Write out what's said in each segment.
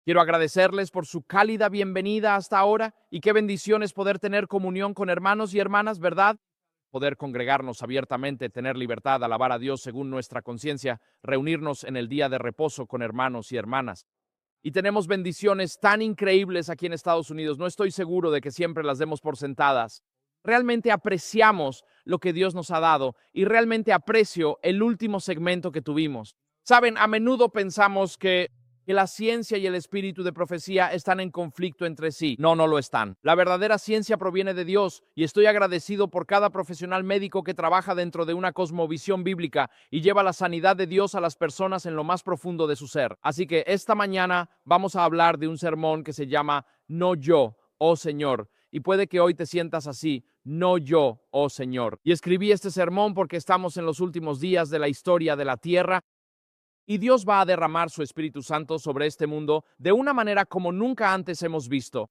Quiero agradecerles por su cálida bienvenida hasta ahora y qué bendición es poder tener comunión con hermanos y hermanas, ¿verdad? Poder congregarnos abiertamente, tener libertad, alabar a Dios según nuestra conciencia, reunirnos en el día de reposo con hermanos y hermanas. Y tenemos bendiciones tan increíbles aquí en Estados Unidos. No estoy seguro de que siempre las demos por sentadas. Realmente apreciamos lo que Dios nos ha dado y realmente aprecio el último segmento que tuvimos. Saben, a menudo pensamos que la ciencia y el espíritu de profecía están en conflicto entre sí. No, no lo están. La verdadera ciencia proviene de Dios y estoy agradecido por cada profesional médico que trabaja dentro de una cosmovisión bíblica y lleva la sanidad de Dios a las personas en lo más profundo de su ser. Así que esta mañana vamos a hablar de un sermón que se llama No yo, oh Señor. Y puede que hoy te sientas así, no yo, oh Señor. Y escribí este sermón porque estamos en los últimos días de la historia de la tierra y Dios va a derramar su Espíritu Santo sobre este mundo de una manera como nunca antes hemos visto.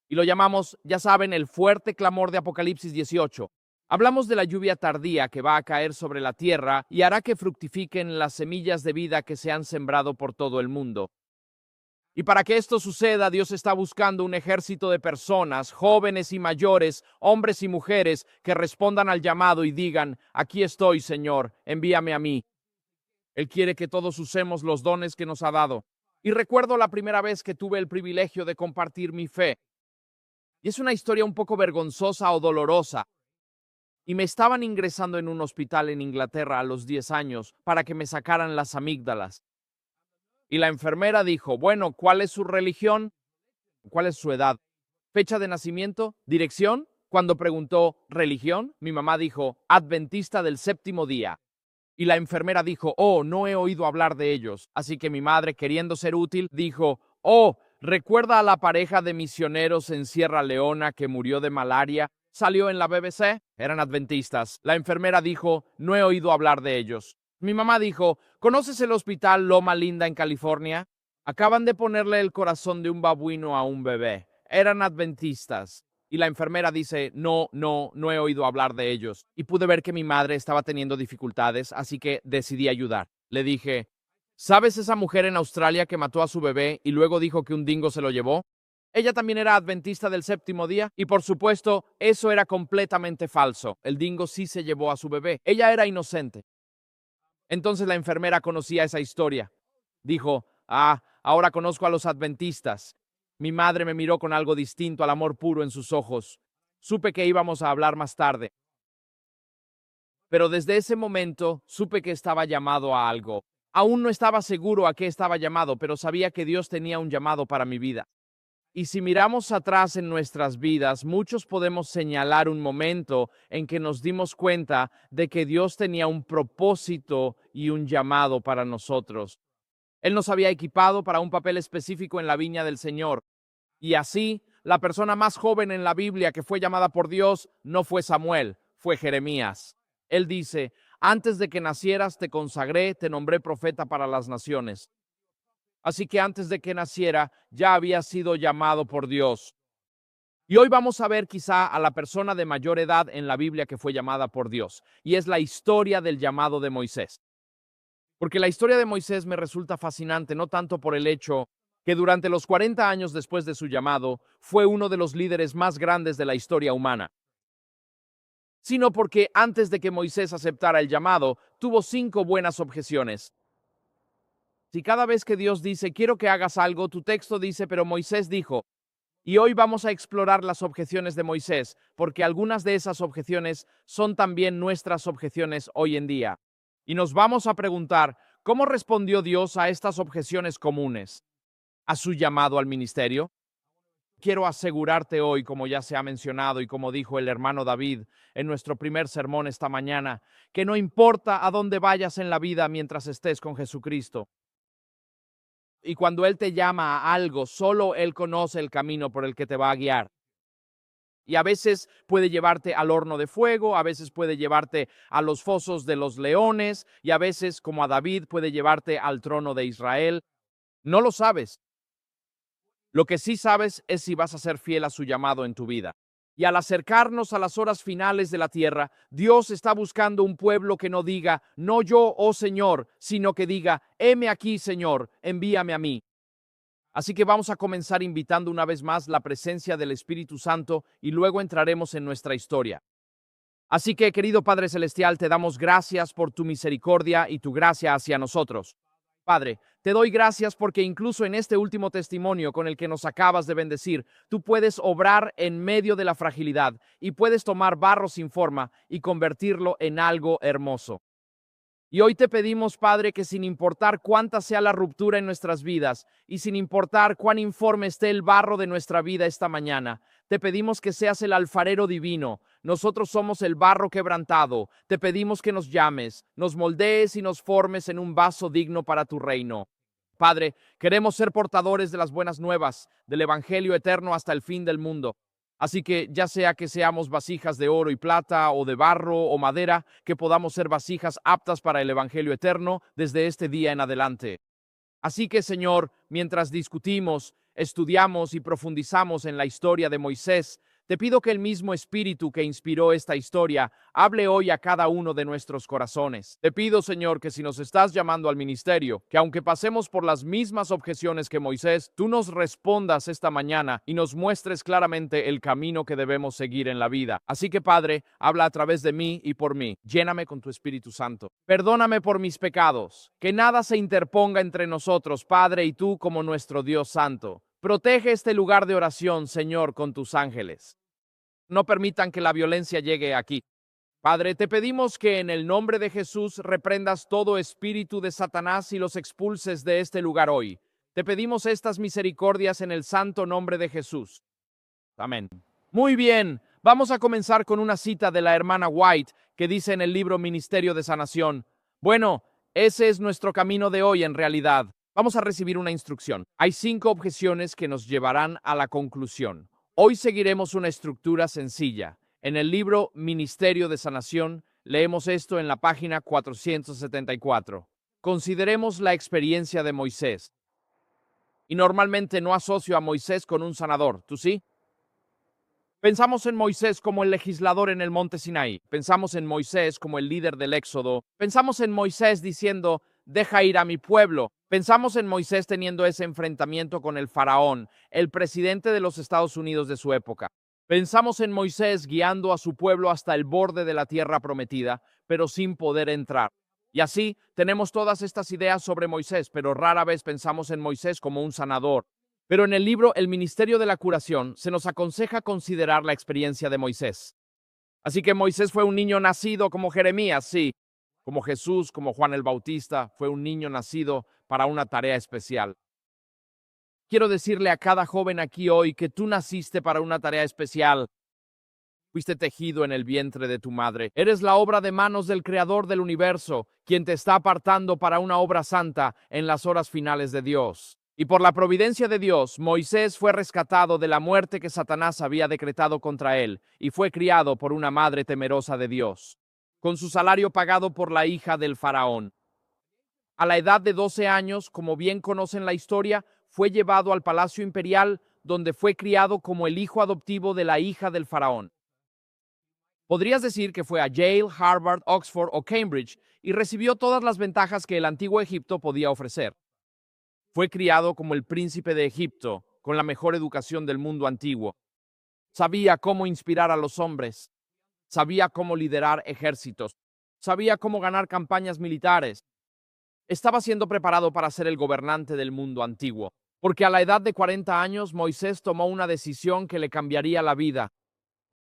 Y lo llamamos, ya saben, el fuerte clamor de Apocalipsis 18. Hablamos de la lluvia tardía que va a caer sobre la tierra y hará que fructifiquen las semillas de vida que se han sembrado por todo el mundo. Y para que esto suceda, Dios está buscando un ejército de personas, jóvenes y mayores, hombres y mujeres, que respondan al llamado y digan, aquí estoy, Señor, envíame a mí. Él quiere que todos usemos los dones que nos ha dado. Y recuerdo la primera vez que tuve el privilegio de compartir mi fe. Y es una historia un poco vergonzosa o dolorosa. Y me estaban ingresando en un hospital en Inglaterra a los 10 años para que me sacaran las amígdalas. Y la enfermera dijo, bueno, ¿cuál es su religión? ¿Cuál es su edad? ¿Fecha de nacimiento? ¿Dirección? Cuando preguntó, ¿religión? Mi mamá dijo, adventista del séptimo día. Y la enfermera dijo, oh, no he oído hablar de ellos. Así que mi madre, queriendo ser útil, dijo, oh, ¿recuerda a la pareja de misioneros en Sierra Leona que murió de malaria? ¿Salió en la BBC? Eran adventistas. La enfermera dijo, no he oído hablar de ellos. Mi mamá dijo, ¿conoces el hospital Loma Linda en California? Acaban de ponerle el corazón de un babuino a un bebé. Eran adventistas. Y la enfermera dice, no he oído hablar de ellos. Y pude ver que mi madre estaba teniendo dificultades, así que decidí ayudar. Le dije, ¿sabes esa mujer en Australia que mató a su bebé y luego dijo que un dingo se lo llevó? Ella también era adventista del séptimo día y por supuesto eso era completamente falso. El dingo sí se llevó a su bebé. Ella era inocente. Entonces la enfermera conocía esa historia. Dijo, ahora conozco a los adventistas. Mi madre me miró con algo distinto al amor puro en sus ojos. Supe que íbamos a hablar más tarde. Pero desde ese momento supe que estaba llamado a algo. Aún no estaba seguro a qué estaba llamado, pero sabía que Dios tenía un llamado para mi vida. Y si miramos atrás en nuestras vidas, muchos podemos señalar un momento en que nos dimos cuenta de que Dios tenía un propósito y un llamado para nosotros. Él nos había equipado para un papel específico en la viña del Señor. Y así, la persona más joven en la Biblia que fue llamada por Dios no fue Samuel, fue Jeremías. Él dice, antes de que nacieras te consagré, te nombré profeta para las naciones. Así que antes de que naciera ya había sido llamado por Dios. Y hoy vamos a ver quizá a la persona de mayor edad en la Biblia que fue llamada por Dios. Y es la historia del llamado de Moisés. Porque la historia de Moisés me resulta fascinante, no tanto por el hecho que durante los 40 años después de su llamado fue uno de los líderes más grandes de la historia humana, sino porque antes de que Moisés aceptara el llamado, tuvo 5 buenas objeciones. Si cada vez que Dios dice, quiero que hagas algo, tu texto dice, pero Moisés dijo, y hoy vamos a explorar las objeciones de Moisés, porque algunas de esas objeciones son también nuestras objeciones hoy en día. Y nos vamos a preguntar, ¿cómo respondió Dios a estas objeciones comunes? ¿A su llamado al ministerio? Quiero asegurarte hoy, como ya se ha mencionado y como dijo el hermano David en nuestro primer sermón esta mañana, que no importa a dónde vayas en la vida mientras estés con Jesucristo. Y cuando Él te llama a algo, solo Él conoce el camino por el que te va a guiar. Y a veces puede llevarte al horno de fuego, a veces puede llevarte a los fosos de los leones, y a veces, como a David, puede llevarte al trono de Israel. No lo sabes. Lo que sí sabes es si vas a ser fiel a su llamado en tu vida. Y al acercarnos a las horas finales de la tierra, Dios está buscando un pueblo que no diga, no yo, oh Señor, sino que diga, heme aquí, Señor, envíame a mí. Así que vamos a comenzar invitando una vez más la presencia del Espíritu Santo y luego entraremos en nuestra historia. Así que, querido Padre Celestial, te damos gracias por tu misericordia y tu gracia hacia nosotros. Padre, te doy gracias porque incluso en este último testimonio con el que nos acabas de bendecir, tú puedes obrar en medio de la fragilidad y puedes tomar barro sin forma y convertirlo en algo hermoso. Y hoy te pedimos, Padre, que sin importar cuánta sea la ruptura en nuestras vidas y sin importar cuán informe esté el barro de nuestra vida esta mañana, te pedimos que seas el alfarero divino. Nosotros somos el barro quebrantado. Te pedimos que nos llames, nos moldees y nos formes en un vaso digno para tu reino. Padre, queremos ser portadores de las buenas nuevas, del Evangelio eterno hasta el fin del mundo. Así que ya sea que seamos vasijas de oro y plata o de barro o madera, que podamos ser vasijas aptas para el Evangelio eterno desde este día en adelante. Así que, Señor, mientras discutimos, estudiamos y profundizamos en la historia de Moisés, te pido que el mismo Espíritu que inspiró esta historia hable hoy a cada uno de nuestros corazones. Te pido, Señor, que si nos estás llamando al ministerio, que aunque pasemos por las mismas objeciones que Moisés, tú nos respondas esta mañana y nos muestres claramente el camino que debemos seguir en la vida. Así que, Padre, habla a través de mí y por mí. Lléname con tu Espíritu Santo. Perdóname por mis pecados. Que nada se interponga entre nosotros, Padre, y tú como nuestro Dios Santo. Protege este lugar de oración, Señor, con tus ángeles. No permitan que la violencia llegue aquí. Padre, te pedimos que en el nombre de Jesús reprendas todo espíritu de Satanás y los expulses de este lugar hoy. Te pedimos estas misericordias en el santo nombre de Jesús. Amén. Muy bien, vamos a comenzar con una cita de la hermana White que dice en el libro Ministerio de Sanación. Bueno, ese es nuestro camino de hoy en realidad. Vamos a recibir una instrucción. Hay 5 objeciones que nos llevarán a la conclusión. Hoy seguiremos una estructura sencilla. En el libro Ministerio de Sanación leemos esto en la página 474. Consideremos la experiencia de Moisés. Y normalmente no asocio a Moisés con un sanador, ¿tú sí? Pensamos en Moisés como el legislador en el monte Sinaí. Pensamos en Moisés como el líder del Éxodo. Pensamos en Moisés diciendo, deja ir a mi pueblo. Pensamos en Moisés teniendo ese enfrentamiento con el faraón, el presidente de los Estados Unidos de su época. Pensamos en Moisés guiando a su pueblo hasta el borde de la tierra prometida, pero sin poder entrar. Y así tenemos todas estas ideas sobre Moisés, pero rara vez pensamos en Moisés como un sanador. Pero en el libro El Ministerio de la Curación se nos aconseja considerar la experiencia de Moisés. Así que Moisés fue un niño nacido como Jeremías, sí, como Jesús, como Juan el Bautista, fue un niño nacido para una tarea especial. Quiero decirle a cada joven aquí hoy que tú naciste para una tarea especial. Fuiste tejido en el vientre de tu madre. Eres la obra de manos del Creador del universo, quien te está apartando para una obra santa en las horas finales de Dios. Y por la providencia de Dios, Moisés fue rescatado de la muerte que Satanás había decretado contra él, y fue criado por una madre temerosa de Dios, con su salario pagado por la hija del faraón. A la edad de 12 años, como bien conocen la historia, fue llevado al palacio imperial, donde fue criado como el hijo adoptivo de la hija del faraón. Podrías decir que fue a Yale, Harvard, Oxford o Cambridge y recibió todas las ventajas que el antiguo Egipto podía ofrecer. Fue criado como el príncipe de Egipto, con la mejor educación del mundo antiguo. Sabía cómo inspirar a los hombres. Sabía cómo liderar ejércitos. Sabía cómo ganar campañas militares. Estaba siendo preparado para ser el gobernante del mundo antiguo, porque a la edad de 40 años Moisés tomó una decisión que le cambiaría la vida.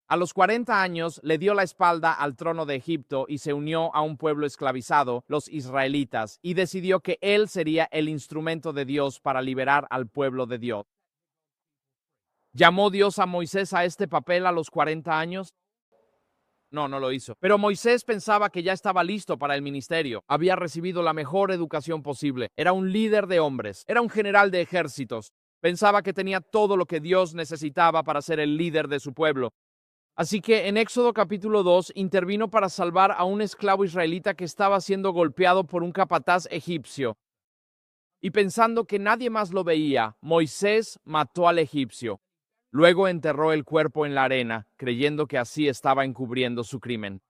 A los 40 años le dio la espalda al trono de Egipto y se unió a un pueblo esclavizado, los israelitas, y decidió que él sería el instrumento de Dios para liberar al pueblo de Dios. ¿Llamó Dios a Moisés a este papel a los 40 años? No, no lo hizo. Pero Moisés pensaba que ya estaba listo para el ministerio. Había recibido la mejor educación posible. Era un líder de hombres. Era un general de ejércitos. Pensaba que tenía todo lo que Dios necesitaba para ser el líder de su pueblo. Así que en Éxodo capítulo 2 intervino para salvar a un esclavo israelita que estaba siendo golpeado por un capataz egipcio. Y pensando que nadie más lo veía, Moisés mató al egipcio. Luego enterró el cuerpo en la arena, creyendo que así estaba encubriendo su crimen.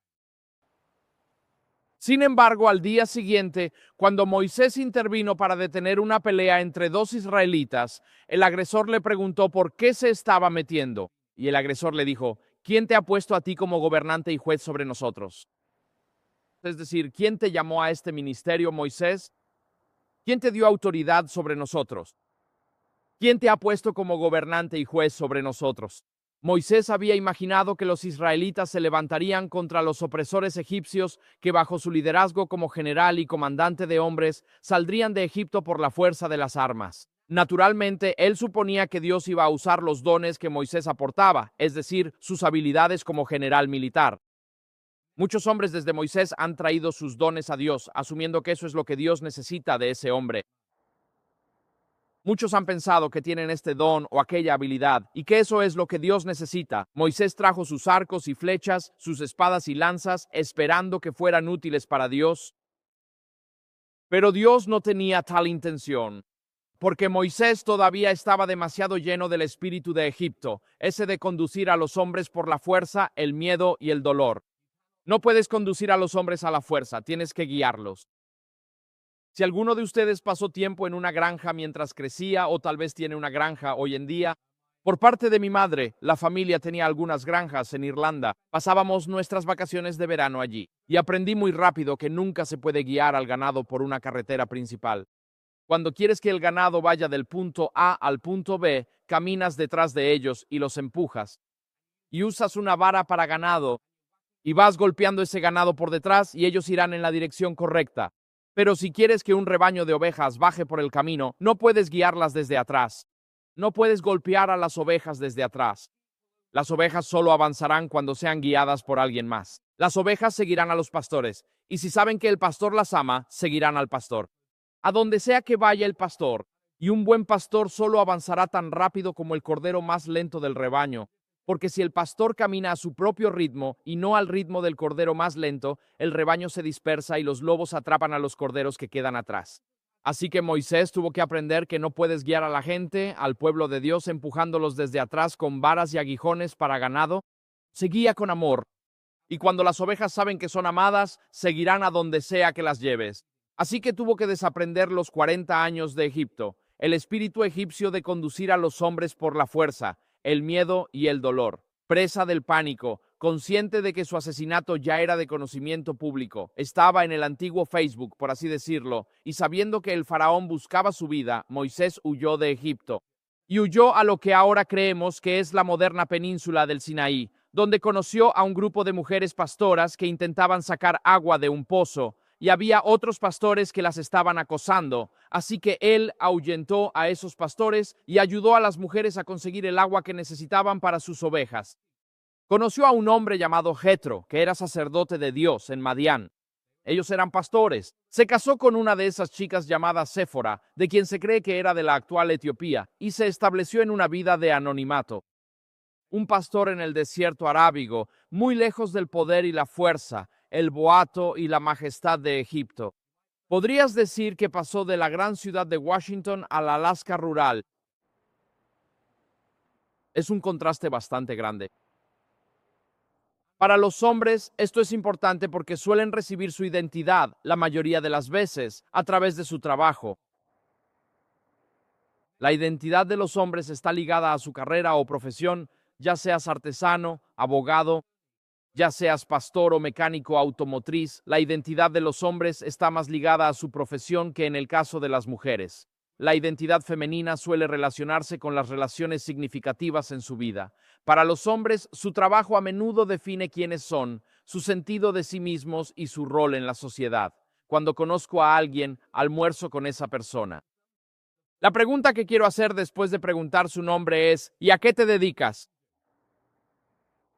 Sin embargo, al día siguiente, cuando Moisés intervino para detener una pelea entre dos israelitas, el agresor le preguntó por qué se estaba metiendo. Y el agresor le dijo: ¿quién te ha puesto a ti como gobernante y juez sobre nosotros? Es decir, ¿quién te llamó a este ministerio, Moisés? ¿Quién te dio autoridad sobre nosotros? ¿Quién te ha puesto como gobernante y juez sobre nosotros? Moisés había imaginado que los israelitas se levantarían contra los opresores egipcios que bajo su liderazgo como general y comandante de hombres saldrían de Egipto por la fuerza de las armas. Naturalmente, él suponía que Dios iba a usar los dones que Moisés aportaba, es decir, sus habilidades como general militar. Muchos hombres desde Moisés han traído sus dones a Dios, asumiendo que eso es lo que Dios necesita de ese hombre. Muchos han pensado que tienen este don o aquella habilidad y que eso es lo que Dios necesita. Moisés trajo sus arcos y flechas, sus espadas y lanzas, esperando que fueran útiles para Dios. Pero Dios no tenía tal intención, porque Moisés todavía estaba demasiado lleno del espíritu de Egipto, ese de conducir a los hombres por la fuerza, el miedo y el dolor. No puedes conducir a los hombres a la fuerza, tienes que guiarlos. Si alguno de ustedes pasó tiempo en una granja mientras crecía o tal vez tiene una granja hoy en día, por parte de mi madre, la familia tenía algunas granjas en Irlanda. Pasábamos nuestras vacaciones de verano allí y aprendí muy rápido que nunca se puede guiar al ganado por una carretera principal. Cuando quieres que el ganado vaya del punto A al punto B, caminas detrás de ellos y los empujas. Y usas una vara para ganado y vas golpeando ese ganado por detrás y ellos irán en la dirección correcta. Pero si quieres que un rebaño de ovejas baje por el camino, no puedes guiarlas desde atrás. No puedes golpear a las ovejas desde atrás. Las ovejas solo avanzarán cuando sean guiadas por alguien más. Las ovejas seguirán a los pastores, y si saben que el pastor las ama, seguirán al pastor. A donde sea que vaya el pastor, y un buen pastor solo avanzará tan rápido como el cordero más lento del rebaño, porque si el pastor camina a su propio ritmo y no al ritmo del cordero más lento, el rebaño se dispersa y los lobos atrapan a los corderos que quedan atrás. Así que Moisés tuvo que aprender que no puedes guiar a la gente, al pueblo de Dios, empujándolos desde atrás con varas y aguijones para ganado. Se guía con amor, y cuando las ovejas saben que son amadas, seguirán a donde sea que las lleves. Así que tuvo que desaprender los 40 años de Egipto, el espíritu egipcio de conducir a los hombres por la fuerza, el miedo y el dolor. Presa del pánico, consciente de que su asesinato ya era de conocimiento público, estaba en el antiguo Facebook, por así decirlo, y sabiendo que el faraón buscaba su vida, Moisés huyó de Egipto. Y huyó a lo que ahora creemos que es la moderna península del Sinaí, donde conoció a un grupo de mujeres pastoras que intentaban sacar agua de un pozo, y había otros pastores que las estaban acosando, así que él ahuyentó a esos pastores y ayudó a las mujeres a conseguir el agua que necesitaban para sus ovejas. Conoció a un hombre llamado Jetro, que era sacerdote de Dios en Madián. Ellos eran pastores. Se casó con una de esas chicas llamada Séfora, de quien se cree que era de la actual Etiopía, y se estableció en una vida de anonimato. Un pastor en el desierto arábigo, muy lejos del poder y la fuerza, el boato y la majestad de Egipto. Podrías decir que pasó de la gran ciudad de Washington al Alaska rural. Es un contraste bastante grande. Para los hombres, esto es importante porque suelen recibir su identidad, la mayoría de las veces, a través de su trabajo. La identidad de los hombres está ligada a su carrera o profesión, ya seas artesano, abogado, ya seas pastor o mecánico automotriz. La identidad de los hombres está más ligada a su profesión que en el caso de las mujeres. La identidad femenina suele relacionarse con las relaciones significativas en su vida. Para los hombres, su trabajo a menudo define quiénes son, su sentido de sí mismos y su rol en la sociedad. Cuando conozco a alguien, almuerzo con esa persona. La pregunta que quiero hacer después de preguntar su nombre es: ¿y a qué te dedicas?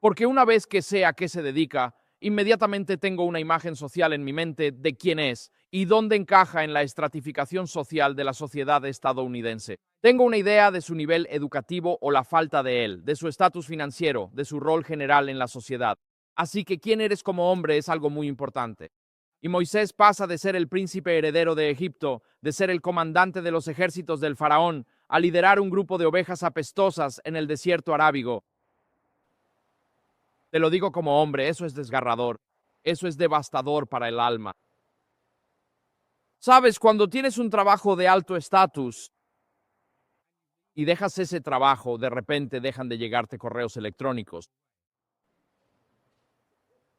Porque una vez que sé a qué se dedica, inmediatamente tengo una imagen social en mi mente de quién es y dónde encaja en la estratificación social de la sociedad estadounidense. Tengo una idea de su nivel educativo o la falta de él, de su estatus financiero, de su rol general en la sociedad. Así que quién eres como hombre es algo muy importante. Y Moisés pasa de ser el príncipe heredero de Egipto, de ser el comandante de los ejércitos del faraón, a liderar un grupo de ovejas apestosas en el desierto arábigo. Te lo digo como hombre, eso es desgarrador. Eso es devastador para el alma. Sabes, cuando tienes un trabajo de alto estatus y dejas ese trabajo, de repente dejan de llegarte correos electrónicos.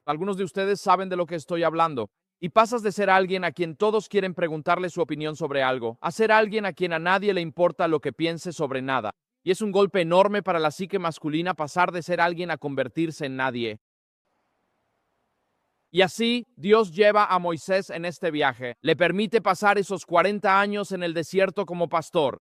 Algunos de ustedes saben de lo que estoy hablando. Y pasas de ser alguien a quien todos quieren preguntarle su opinión sobre algo, a ser alguien a quien a nadie le importa lo que piense sobre nada. Y es un golpe enorme para la psique masculina pasar de ser alguien a convertirse en nadie. Y así Dios lleva a Moisés en este viaje. Le permite pasar esos 40 años en el desierto como pastor,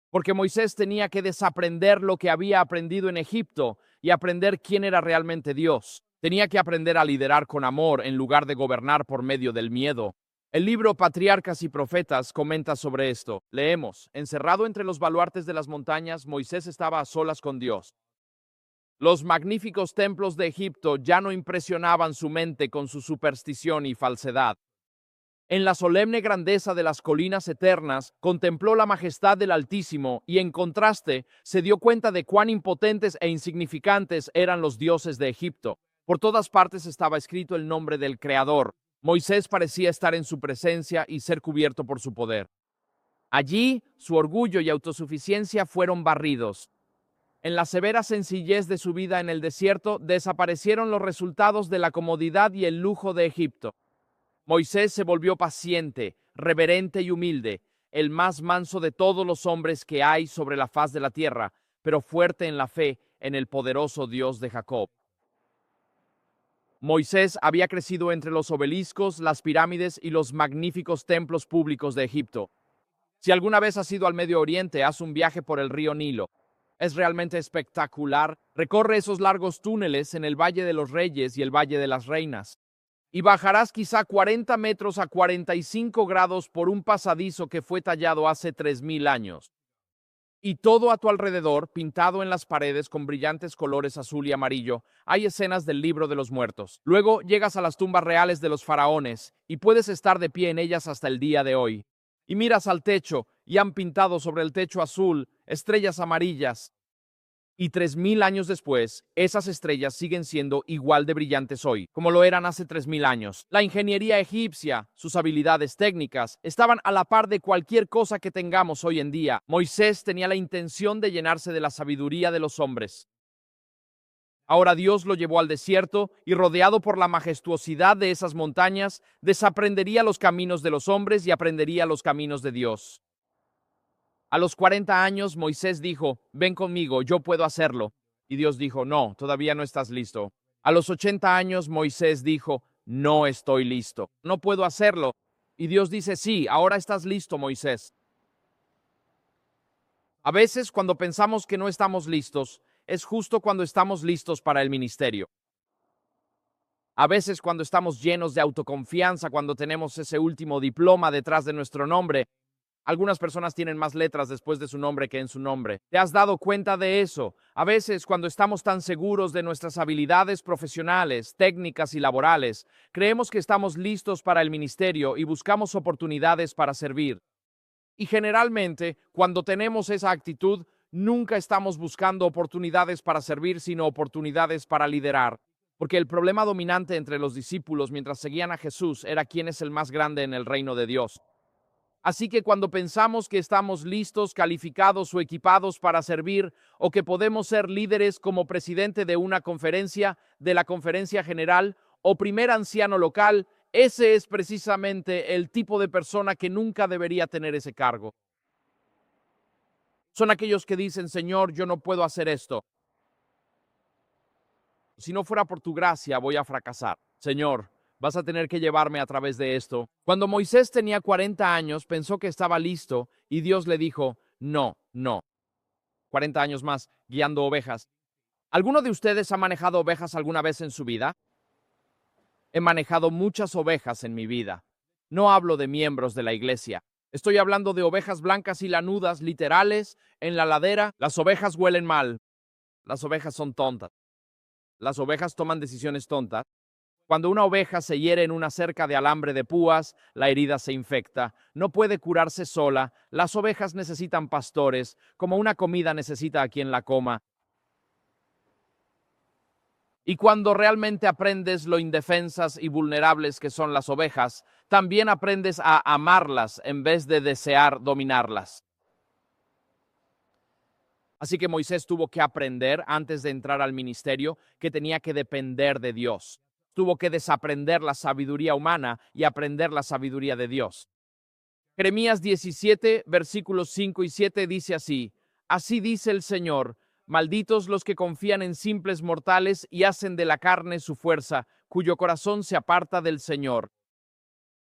porque Moisés tenía que desaprender lo que había aprendido en Egipto y aprender quién era realmente Dios. Tenía que aprender a liderar con amor en lugar de gobernar por medio del miedo. El libro Patriarcas y Profetas comenta sobre esto. Leemos: encerrado entre los baluartes de las montañas, Moisés estaba a solas con Dios. Los magníficos templos de Egipto ya no impresionaban su mente con su superstición y falsedad. En la solemne grandeza de las colinas eternas, contempló la majestad del Altísimo y, en contraste, se dio cuenta de cuán impotentes e insignificantes eran los dioses de Egipto. Por todas partes estaba escrito el nombre del Creador. Moisés parecía estar en su presencia y ser cubierto por su poder. Allí, su orgullo y autosuficiencia fueron barridos. En la severa sencillez de su vida en el desierto, desaparecieron los resultados de la comodidad y el lujo de Egipto. Moisés se volvió paciente, reverente y humilde, el más manso de todos los hombres que hay sobre la faz de la tierra, pero fuerte en la fe en el poderoso Dios de Jacob. Moisés había crecido entre los obeliscos, las pirámides y los magníficos templos públicos de Egipto. Si alguna vez has ido al Medio Oriente, haz un viaje por el río Nilo. Es realmente espectacular. Recorre esos largos túneles en el Valle de los Reyes y el Valle de las Reinas. Y bajarás quizá 40 metros a 45 grados por un pasadizo que fue tallado hace 3000 años. Y todo a tu alrededor, pintado en las paredes con brillantes colores azul y amarillo, hay escenas del libro de los muertos. Luego llegas a las tumbas reales de los faraones y puedes estar de pie en ellas hasta el día de hoy. Y miras al techo y han pintado sobre el techo azul estrellas amarillas. Y 3000 años después, esas estrellas siguen siendo igual de brillantes hoy, como lo eran hace 3000 años. La ingeniería egipcia, sus habilidades técnicas, estaban a la par de cualquier cosa que tengamos hoy en día. Moisés tenía la intención de llenarse de la sabiduría de los hombres. Ahora Dios lo llevó al desierto y, rodeado por la majestuosidad de esas montañas, desaprendería los caminos de los hombres y aprendería los caminos de Dios. A los 40 años, Moisés dijo: ven conmigo, yo puedo hacerlo. Y Dios dijo: no, todavía no estás listo. A los 80 años, Moisés dijo: no estoy listo, no puedo hacerlo. Y Dios dice: sí, ahora estás listo, Moisés. A veces, cuando pensamos que no estamos listos, es justo cuando estamos listos para el ministerio. A veces, cuando estamos llenos de autoconfianza, cuando tenemos ese último diploma detrás de nuestro nombre. Algunas personas tienen más letras después de su nombre que en su nombre. ¿Te has dado cuenta de eso? A veces, cuando estamos tan seguros de nuestras habilidades profesionales, técnicas y laborales, creemos que estamos listos para el ministerio y buscamos oportunidades para servir. Y generalmente, cuando tenemos esa actitud, nunca estamos buscando oportunidades para servir, sino oportunidades para liderar. Porque el problema dominante entre los discípulos mientras seguían a Jesús era quién es el más grande en el reino de Dios. Así que cuando pensamos que estamos listos, calificados o equipados para servir, o que podemos ser líderes como presidente de una conferencia, de la conferencia general, o primer anciano local, ese es precisamente el tipo de persona que nunca debería tener ese cargo. Son aquellos que dicen: Señor, yo no puedo hacer esto. Si no fuera por tu gracia, voy a fracasar. Señor, vas a tener que llevarme a través de esto. Cuando Moisés tenía 40 años, pensó que estaba listo y Dios le dijo: no, no. 40 años más, guiando ovejas. ¿Alguno de ustedes ha manejado ovejas alguna vez en su vida? He manejado muchas ovejas en mi vida. No hablo de miembros de la iglesia. Estoy hablando de ovejas blancas y lanudas, literales, en la ladera. Las ovejas huelen mal. Las ovejas son tontas. Las ovejas toman decisiones tontas. Cuando una oveja se hiere en una cerca de alambre de púas, la herida se infecta. No puede curarse sola. Las ovejas necesitan pastores, como una comida necesita a quien la coma. Y cuando realmente aprendes lo indefensas y vulnerables que son las ovejas, también aprendes a amarlas en vez de desear dominarlas. Así que Moisés tuvo que aprender antes de entrar al ministerio que tenía que depender de Dios. Tuvo que desaprender la sabiduría humana y aprender la sabiduría de Dios. Jeremías 17, versículos 5 y 7 dice así: Así dice el Señor, malditos los que confían en simples mortales y hacen de la carne su fuerza, cuyo corazón se aparta del Señor.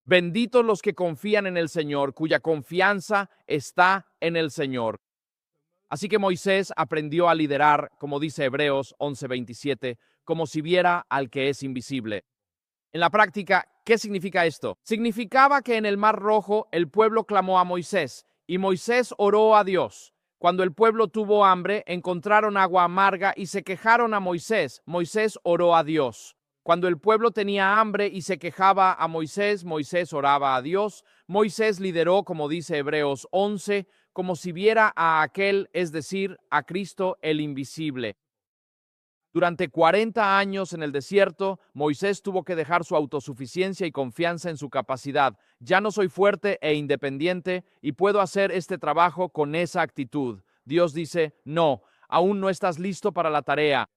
Benditos los que confían en el Señor, cuya confianza está en el Señor. Así que Moisés aprendió a liderar, como dice Hebreos 11:27, como si viera al que es invisible. En la práctica, ¿qué significa esto? Significaba que en el Mar Rojo el pueblo clamó a Moisés y Moisés oró a Dios. Cuando el pueblo tuvo hambre, encontraron agua amarga y se quejaron a Moisés. Moisés oró a Dios. Cuando el pueblo tenía hambre y se quejaba a Moisés, Moisés oraba a Dios. Moisés lideró, como dice Hebreos 11, como si viera a aquel, es decir, a Cristo el invisible. Durante 40 años en el desierto, Moisés tuvo que dejar su autosuficiencia y confianza en su capacidad. Ya no soy fuerte e independiente y puedo hacer este trabajo con esa actitud. Dios dice, no, aún no estás listo para la tarea.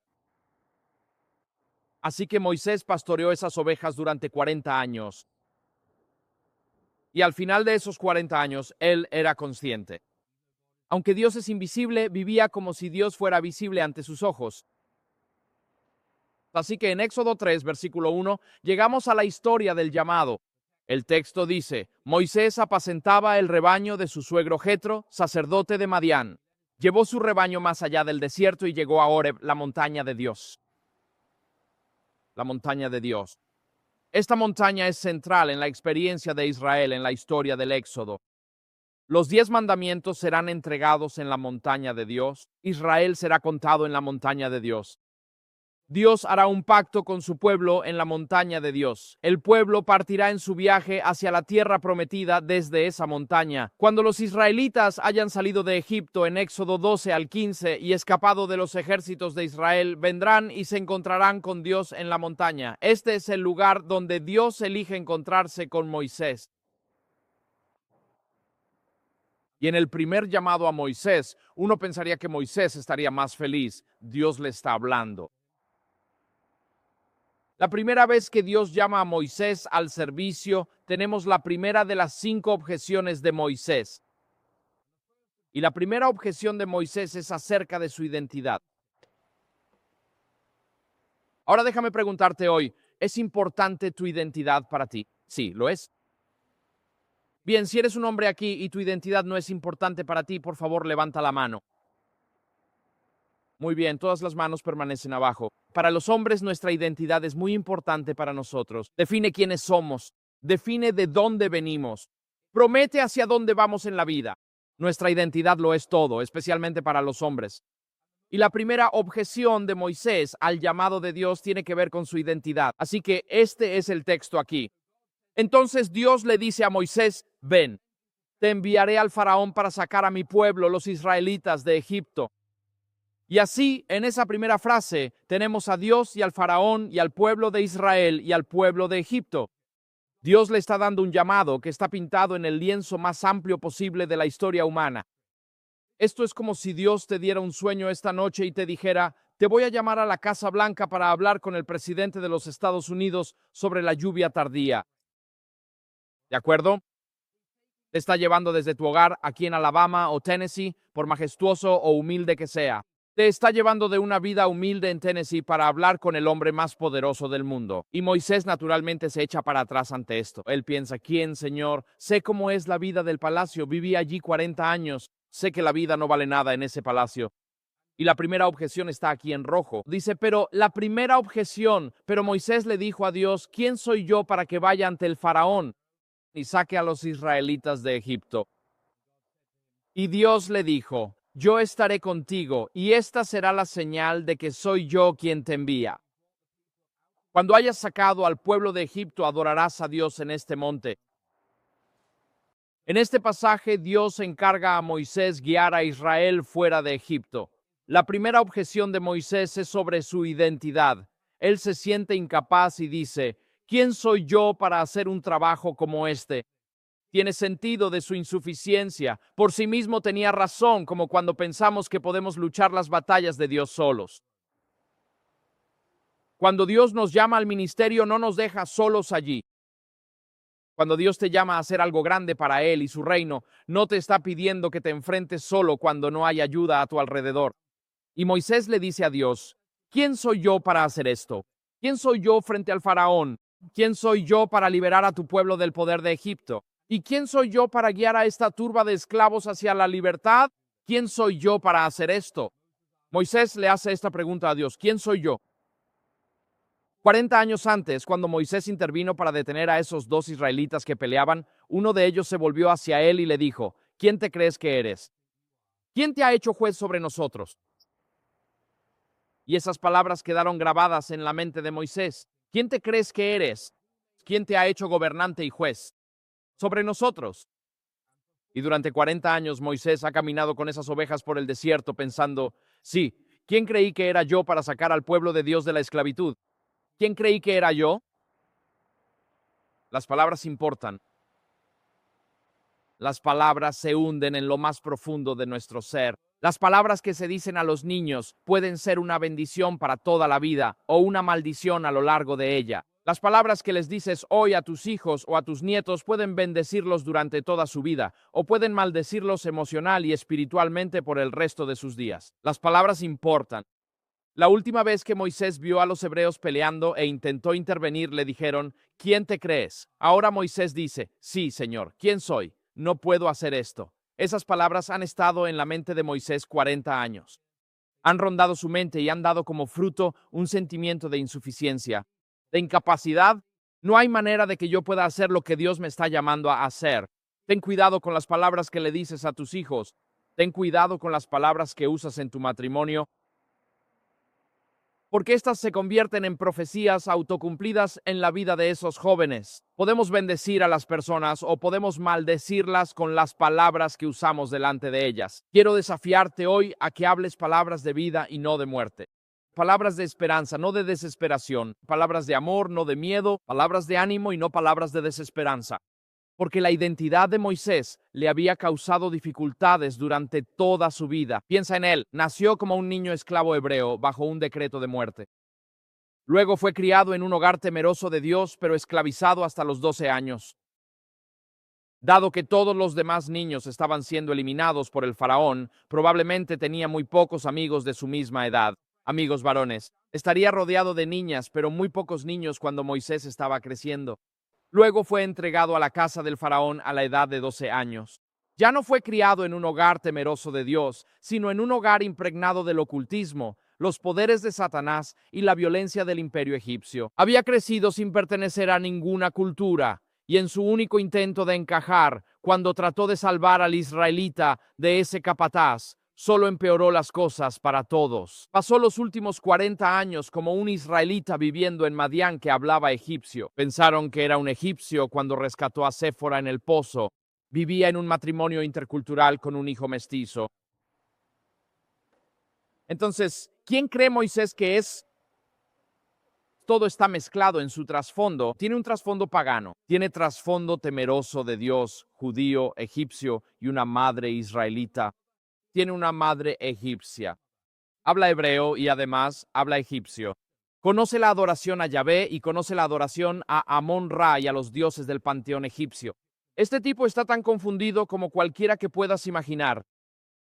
Así que Moisés pastoreó esas ovejas durante 40 años. Y al final de esos 40 años, él era consciente. Aunque Dios es invisible, vivía como si Dios fuera visible ante sus ojos. Así que en Éxodo 3, versículo 1, llegamos a la historia del llamado. El texto dice, Moisés apacentaba el rebaño de su suegro Jetro, sacerdote de Madián. Llevó su rebaño más allá del desierto y llegó a Horeb, la montaña de Dios. La montaña de Dios. Esta montaña es central en la experiencia de Israel en la historia del Éxodo. Los 10 mandamientos serán entregados en la montaña de Dios. Israel será contado en la montaña de Dios. Dios hará un pacto con su pueblo en la montaña de Dios. El pueblo partirá en su viaje hacia la tierra prometida desde esa montaña. Cuando los israelitas hayan salido de Egipto en Éxodo 12 al 15 y escapado de los ejércitos de Israel, vendrán y se encontrarán con Dios en la montaña. Este es el lugar donde Dios elige encontrarse con Moisés. Y en el primer llamado a Moisés, uno pensaría que Moisés estaría más feliz. Dios le está hablando. La primera vez que Dios llama a Moisés al servicio, tenemos la primera de las 5 objeciones de Moisés. Y la primera objeción de Moisés es acerca de su identidad. Ahora déjame preguntarte hoy, ¿es importante tu identidad para ti? Sí, lo es. Bien, si eres un hombre aquí y tu identidad no es importante para ti, por favor, levanta la mano. Muy bien, todas las manos permanecen abajo. Para los hombres, nuestra identidad es muy importante para nosotros. Define quiénes somos, define de dónde venimos, promete hacia dónde vamos en la vida. Nuestra identidad lo es todo, especialmente para los hombres. Y la primera objeción de Moisés al llamado de Dios tiene que ver con su identidad. Así que este es el texto aquí. Entonces Dios le dice a Moisés, ven, te enviaré al faraón para sacar a mi pueblo, los israelitas, de Egipto. Y así, en esa primera frase, tenemos a Dios y al faraón y al pueblo de Israel y al pueblo de Egipto. Dios le está dando un llamado que está pintado en el lienzo más amplio posible de la historia humana. Esto es como si Dios te diera un sueño esta noche y te dijera, te voy a llamar a la Casa Blanca para hablar con el presidente de los Estados Unidos sobre la lluvia tardía. ¿De acuerdo? Te está llevando desde tu hogar aquí en Alabama o Tennessee, por majestuoso o humilde que sea. Te está llevando de una vida humilde en Tennessee para hablar con el hombre más poderoso del mundo. Y Moisés naturalmente se echa para atrás ante esto. Él piensa, ¿quién, Señor? Sé cómo es la vida del palacio. Viví allí 40 años. Sé que la vida no vale nada en ese palacio. Y la primera objeción está aquí en rojo. Dice, pero Moisés le dijo a Dios, ¿quién soy yo para que vaya ante el faraón y saque a los israelitas de Egipto? Y Dios le dijo, yo estaré contigo, y esta será la señal de que soy yo quien te envía. Cuando hayas sacado al pueblo de Egipto, adorarás a Dios en este monte. En este pasaje, Dios encarga a Moisés guiar a Israel fuera de Egipto. La primera objeción de Moisés es sobre su identidad. él se siente incapaz y dice, ¿quién soy yo para hacer un trabajo como este? Tiene sentido de su insuficiencia. Por sí mismo tenía razón, como cuando pensamos que podemos luchar las batallas de Dios solos. Cuando Dios nos llama al ministerio, no nos deja solos allí. Cuando Dios te llama a hacer algo grande para Él y su reino, no te está pidiendo que te enfrentes solo cuando no hay ayuda a tu alrededor. Y Moisés le dice a Dios, ¿quién soy yo para hacer esto? ¿Quién soy yo frente al faraón? ¿Quién soy yo para liberar a tu pueblo del poder de Egipto? ¿Y quién soy yo para guiar a esta turba de esclavos hacia la libertad? ¿Quién soy yo para hacer esto? Moisés le hace esta pregunta a Dios, ¿quién soy yo? 40 años antes, cuando Moisés intervino para detener a esos dos israelitas que peleaban, uno de ellos se volvió hacia él y le dijo, ¿quién te crees que eres? ¿Quién te ha hecho juez sobre nosotros? Y esas palabras quedaron grabadas en la mente de Moisés. ¿Quién te crees que eres? ¿Quién te ha hecho gobernante y juez sobre nosotros? Y durante 40 años Moisés ha caminado con esas ovejas por el desierto pensando, sí, ¿quién creí que era yo para sacar al pueblo de Dios de la esclavitud? ¿Quién creí que era yo? Las palabras importan. Las palabras se hunden en lo más profundo de nuestro ser. Las palabras que se dicen a los niños pueden ser una bendición para toda la vida o una maldición a lo largo de ella. Las palabras que les dices hoy a tus hijos o a tus nietos pueden bendecirlos durante toda su vida o pueden maldecirlos emocional y espiritualmente por el resto de sus días. Las palabras importan. La última vez que Moisés vio a los hebreos peleando e intentó intervenir, le dijeron, ¿quién te crees? Ahora Moisés dice, sí, Señor, ¿quién soy? No puedo hacer esto. Esas palabras han estado en la mente de Moisés 40 años. Han rondado su mente y han dado como fruto un sentimiento de insuficiencia, de incapacidad. No hay manera de que yo pueda hacer lo que Dios me está llamando a hacer. Ten cuidado con las palabras que le dices a tus hijos. Ten cuidado con las palabras que usas en tu matrimonio, porque éstas se convierten en profecías autocumplidas en la vida de esos jóvenes. Podemos bendecir a las personas o podemos maldecirlas con las palabras que usamos delante de ellas. Quiero desafiarte hoy a que hables palabras de vida y no de muerte. Palabras de esperanza, no de desesperación. Palabras de amor, no de miedo. Palabras de ánimo y no palabras de desesperanza. Porque la identidad de Moisés le había causado dificultades durante toda su vida. Piensa en él, nació como un niño esclavo hebreo bajo un decreto de muerte. Luego fue criado en un hogar temeroso de Dios, pero esclavizado hasta los 12 años. Dado que todos los demás niños estaban siendo eliminados por el faraón, probablemente tenía muy pocos amigos de su misma edad, amigos varones. Estaría rodeado de niñas, pero muy pocos niños cuando Moisés estaba creciendo. Luego fue entregado a la casa del faraón a la edad de 12 años. Ya no fue criado en un hogar temeroso de Dios, sino en un hogar impregnado del ocultismo, los poderes de Satanás y la violencia del imperio egipcio. Había crecido sin pertenecer a ninguna cultura, y en su único intento de encajar, cuando trató de salvar al israelita de ese capataz, solo empeoró las cosas para todos. Pasó los últimos 40 años como un israelita viviendo en Madián que hablaba egipcio. Pensaron que era un egipcio cuando rescató a Séfora en el pozo. Vivía en un matrimonio intercultural con un hijo mestizo. Entonces, ¿quién cree Moisés que es? Todo está mezclado en su trasfondo. Tiene un trasfondo pagano, tiene trasfondo temeroso de Dios, judío, egipcio y una madre israelita. Tiene una madre egipcia. Habla hebreo y además habla egipcio. Conoce la adoración a Yahvé y conoce la adoración a Amón-Ra y a los dioses del panteón egipcio. Este tipo está tan confundido como cualquiera que puedas imaginar.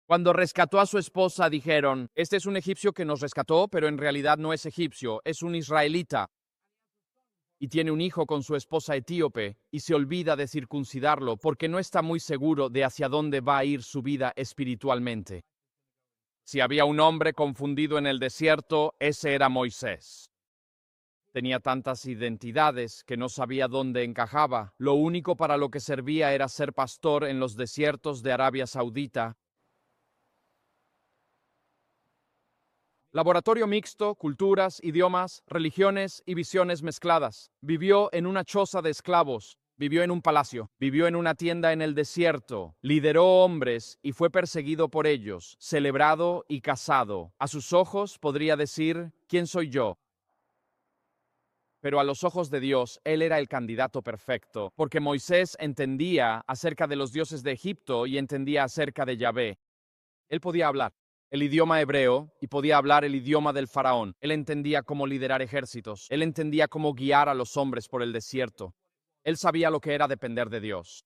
Cuando rescató a su esposa dijeron, este es un egipcio que nos rescató, pero en realidad no es egipcio, es un israelita. Y tiene un hijo con su esposa etíope, y se olvida de circuncidarlo porque no está muy seguro de hacia dónde va a ir su vida espiritualmente. Si había un hombre confundido en el desierto, ese era Moisés. Tenía tantas identidades que no sabía dónde encajaba. Lo único para lo que servía era ser pastor en los desiertos de Arabia Saudita. Laboratorio mixto, culturas, idiomas, religiones y visiones mezcladas. Vivió en una choza de esclavos, vivió en un palacio, vivió en una tienda en el desierto, lideró hombres y fue perseguido por ellos, celebrado y casado. A sus ojos podría decir, ¿quién soy yo? Pero a los ojos de Dios, él era el candidato perfecto, porque Moisés entendía acerca de los dioses de Egipto y entendía acerca de Yahvé. Él podía hablar el idioma hebreo y podía hablar el idioma del faraón. Él entendía cómo liderar ejércitos. Él entendía cómo guiar a los hombres por el desierto. Él sabía lo que era depender de Dios.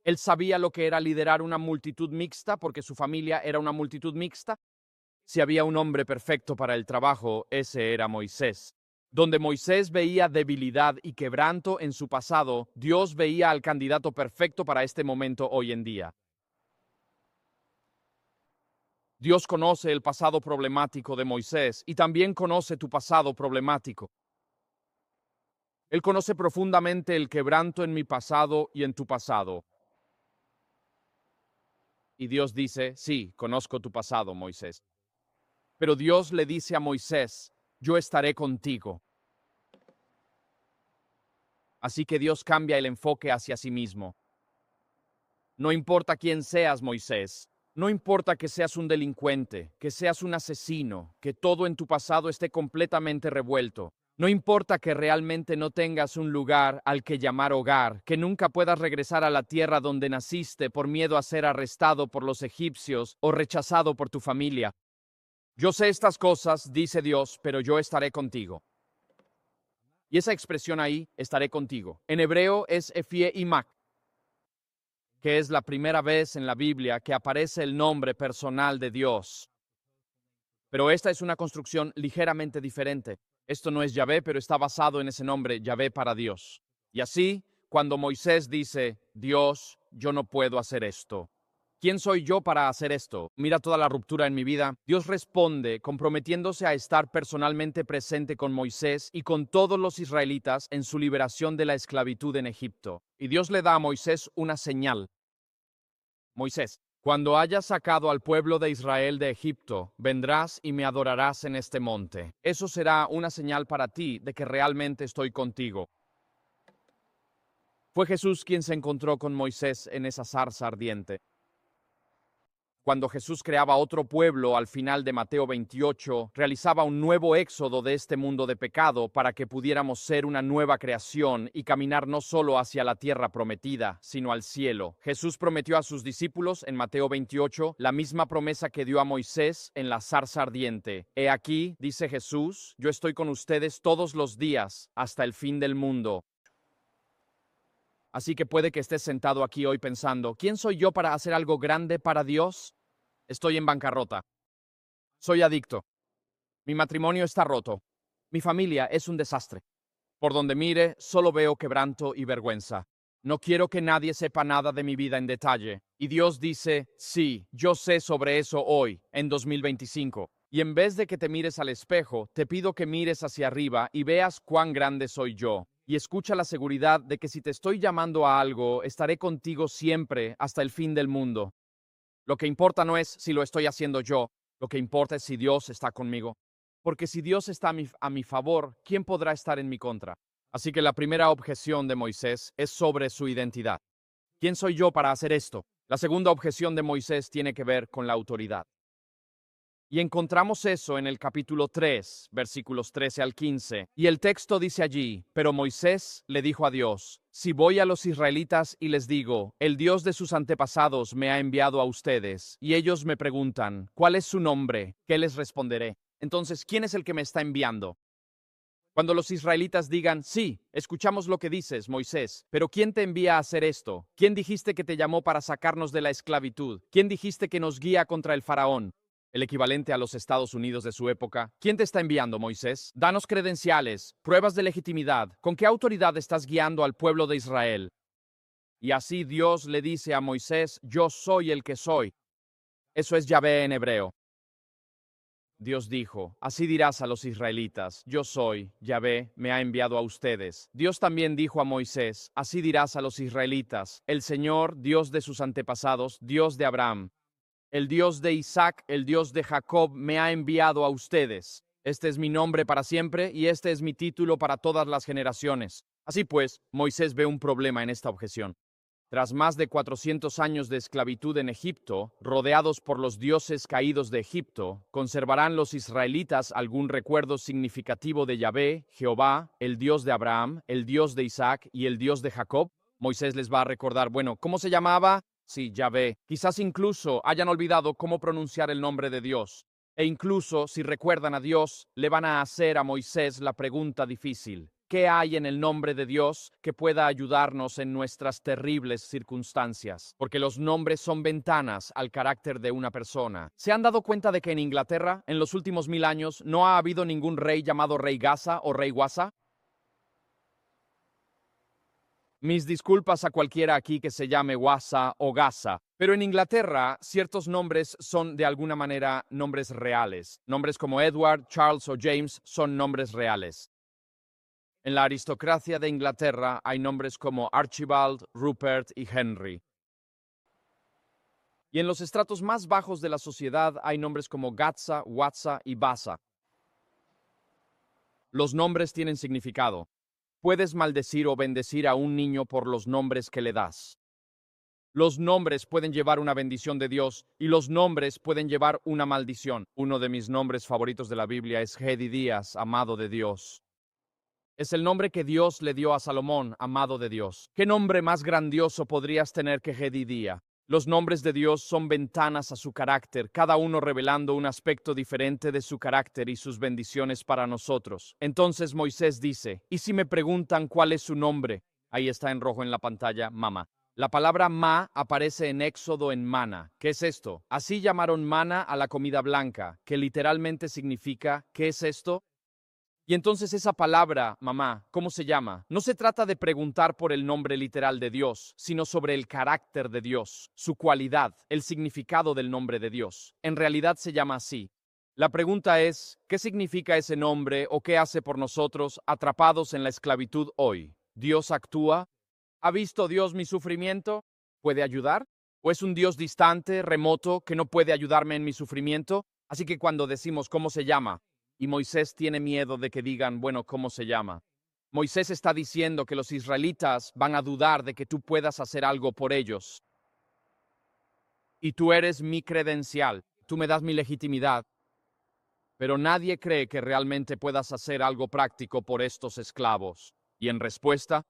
Él sabía lo que era liderar una multitud mixta porque su familia era una multitud mixta. Si había un hombre perfecto para el trabajo, ese era Moisés. Donde Moisés veía debilidad y quebranto en su pasado, Dios veía al candidato perfecto para este momento hoy en día. Dios conoce el pasado problemático de Moisés y también conoce tu pasado problemático. Él conoce profundamente el quebranto en mi pasado y en tu pasado. Y Dios dice, sí, conozco tu pasado, Moisés. Pero Dios le dice a Moisés, yo estaré contigo. Así que Dios cambia el enfoque hacia sí mismo. No importa quién seas, Moisés. No importa que seas un delincuente, que seas un asesino, que todo en tu pasado esté completamente revuelto. No importa que realmente no tengas un lugar al que llamar hogar, que nunca puedas regresar a la tierra donde naciste por miedo a ser arrestado por los egipcios o rechazado por tu familia. Yo sé estas cosas, dice Dios, pero yo estaré contigo. Y esa expresión ahí, estaré contigo, en hebreo es Ephie Imak, que es la primera vez en la Biblia que aparece el nombre personal de Dios. Pero esta es una construcción ligeramente diferente. Esto no es Yahvé, pero está basado en ese nombre, Yahvé para Dios. Y así, cuando Moisés dice, Dios, yo no puedo hacer esto. ¿Quién soy yo para hacer esto? Mira toda la ruptura en mi vida. Dios responde comprometiéndose a estar personalmente presente con Moisés y con todos los israelitas en su liberación de la esclavitud en Egipto. Y Dios le da a Moisés una señal. Moisés, cuando hayas sacado al pueblo de Israel de Egipto, vendrás y me adorarás en este monte. Eso será una señal para ti de que realmente estoy contigo. Fue Jesús quien se encontró con Moisés en esa zarza ardiente. Cuando Jesús creaba otro pueblo al final de Mateo 28, realizaba un nuevo éxodo de este mundo de pecado para que pudiéramos ser una nueva creación y caminar no solo hacia la tierra prometida, sino al cielo. Jesús prometió a sus discípulos en Mateo 28 la misma promesa que dio a Moisés en la zarza ardiente. He aquí, dice Jesús, yo estoy con ustedes todos los días hasta el fin del mundo. Así que puede que estés sentado aquí hoy pensando, ¿quién soy yo para hacer algo grande para Dios? Estoy en bancarrota. Soy adicto. Mi matrimonio está roto. Mi familia es un desastre. Por donde mire, solo veo quebranto y vergüenza. No quiero que nadie sepa nada de mi vida en detalle. Y Dios dice, sí, yo sé sobre eso hoy, en 2025. Y en vez de que te mires al espejo, te pido que mires hacia arriba y veas cuán grande soy yo. Y escucha la seguridad de que si te estoy llamando a algo, estaré contigo siempre hasta el fin del mundo. Lo que importa no es si lo estoy haciendo yo, lo que importa es si Dios está conmigo. Porque si Dios está a mi favor, ¿quién podrá estar en mi contra? Así que la primera objeción de Moisés es sobre su identidad. ¿Quién soy yo para hacer esto? La segunda objeción de Moisés tiene que ver con la autoridad. Y encontramos eso en el capítulo 3, versículos 13 al 15. Y el texto dice allí, pero Moisés le dijo a Dios, si voy a los israelitas y les digo, el Dios de sus antepasados me ha enviado a ustedes, y ellos me preguntan, ¿cuál es su nombre? ¿Qué les responderé? Entonces, ¿quién es el que me está enviando? Cuando los israelitas digan, sí, escuchamos lo que dices, Moisés, pero ¿quién te envía a hacer esto? ¿Quién dijiste que te llamó para sacarnos de la esclavitud? ¿Quién dijiste que nos guía contra el faraón? El equivalente a los Estados Unidos de su época. ¿Quién te está enviando, Moisés? Danos credenciales, pruebas de legitimidad. ¿Con qué autoridad estás guiando al pueblo de Israel? Y así Dios le dice a Moisés, yo soy el que soy. Eso es Yahvé en hebreo. Dios dijo, así dirás a los israelitas, yo soy, Yahvé, me ha enviado a ustedes. Dios también dijo a Moisés, así dirás a los israelitas, el Señor, Dios de sus antepasados, Dios de Abraham, el Dios de Isaac, el Dios de Jacob, me ha enviado a ustedes. Este es mi nombre para siempre y este es mi título para todas las generaciones. Así pues, Moisés ve un problema en esta objeción. Tras más de 400 años de esclavitud en Egipto, rodeados por los dioses caídos de Egipto, ¿conservarán los israelitas algún recuerdo significativo de Yahvé, Jehová, el Dios de Abraham, el Dios de Isaac y el Dios de Jacob? Moisés les va a recordar, bueno, ¿cómo se llamaba? Sí, Yahvé. Quizás incluso hayan olvidado cómo pronunciar el nombre de Dios. E incluso, si recuerdan a Dios, le van a hacer a Moisés la pregunta difícil. ¿Qué hay en el nombre de Dios que pueda ayudarnos en nuestras terribles circunstancias? Porque los nombres son ventanas al carácter de una persona. ¿Se han dado cuenta de que en Inglaterra, en los últimos 1000 años, no ha habido ningún rey llamado Rey Gaza o Rey Guasa? Mis disculpas a cualquiera aquí que se llame Guasa o Gaza, pero en Inglaterra ciertos nombres son de alguna manera nombres reales. Nombres como Edward, Charles o James son nombres reales. En la aristocracia de Inglaterra hay nombres como Archibald, Rupert y Henry. Y en los estratos más bajos de la sociedad hay nombres como Gatza, Watsa y Basa. Los nombres tienen significado. Puedes maldecir o bendecir a un niño por los nombres que le das. Los nombres pueden llevar una bendición de Dios y los nombres pueden llevar una maldición. Uno de mis nombres favoritos de la Biblia es Jedidías, amado de Dios. Es el nombre que Dios le dio a Salomón, amado de Dios. ¿Qué nombre más grandioso podrías tener que Jedidía? Los nombres de Dios son ventanas a su carácter, cada uno revelando un aspecto diferente de su carácter y sus bendiciones para nosotros. Entonces Moisés dice, ¿y si me preguntan cuál es su nombre? Ahí está en rojo en la pantalla, Mama. La palabra ma aparece en Éxodo en mana. ¿Qué es esto? Así llamaron mana a la comida blanca, que literalmente significa, ¿qué es esto? Y entonces esa palabra, mamá, ¿cómo se llama? No se trata de preguntar por el nombre literal de Dios, sino sobre el carácter de Dios, su cualidad, el significado del nombre de Dios. En realidad se llama así. La pregunta es, ¿qué significa ese nombre o qué hace por nosotros atrapados en la esclavitud hoy? ¿Dios actúa? ¿Ha visto Dios mi sufrimiento? ¿Puede ayudar? ¿O es un Dios distante, remoto, que no puede ayudarme en mi sufrimiento? Así que cuando decimos cómo se llama, y Moisés tiene miedo de que digan, bueno, ¿cómo se llama? Moisés está diciendo que los israelitas van a dudar de que tú puedas hacer algo por ellos. Y tú eres mi credencial, tú me das mi legitimidad. Pero nadie cree que realmente puedas hacer algo práctico por estos esclavos. Y en respuesta,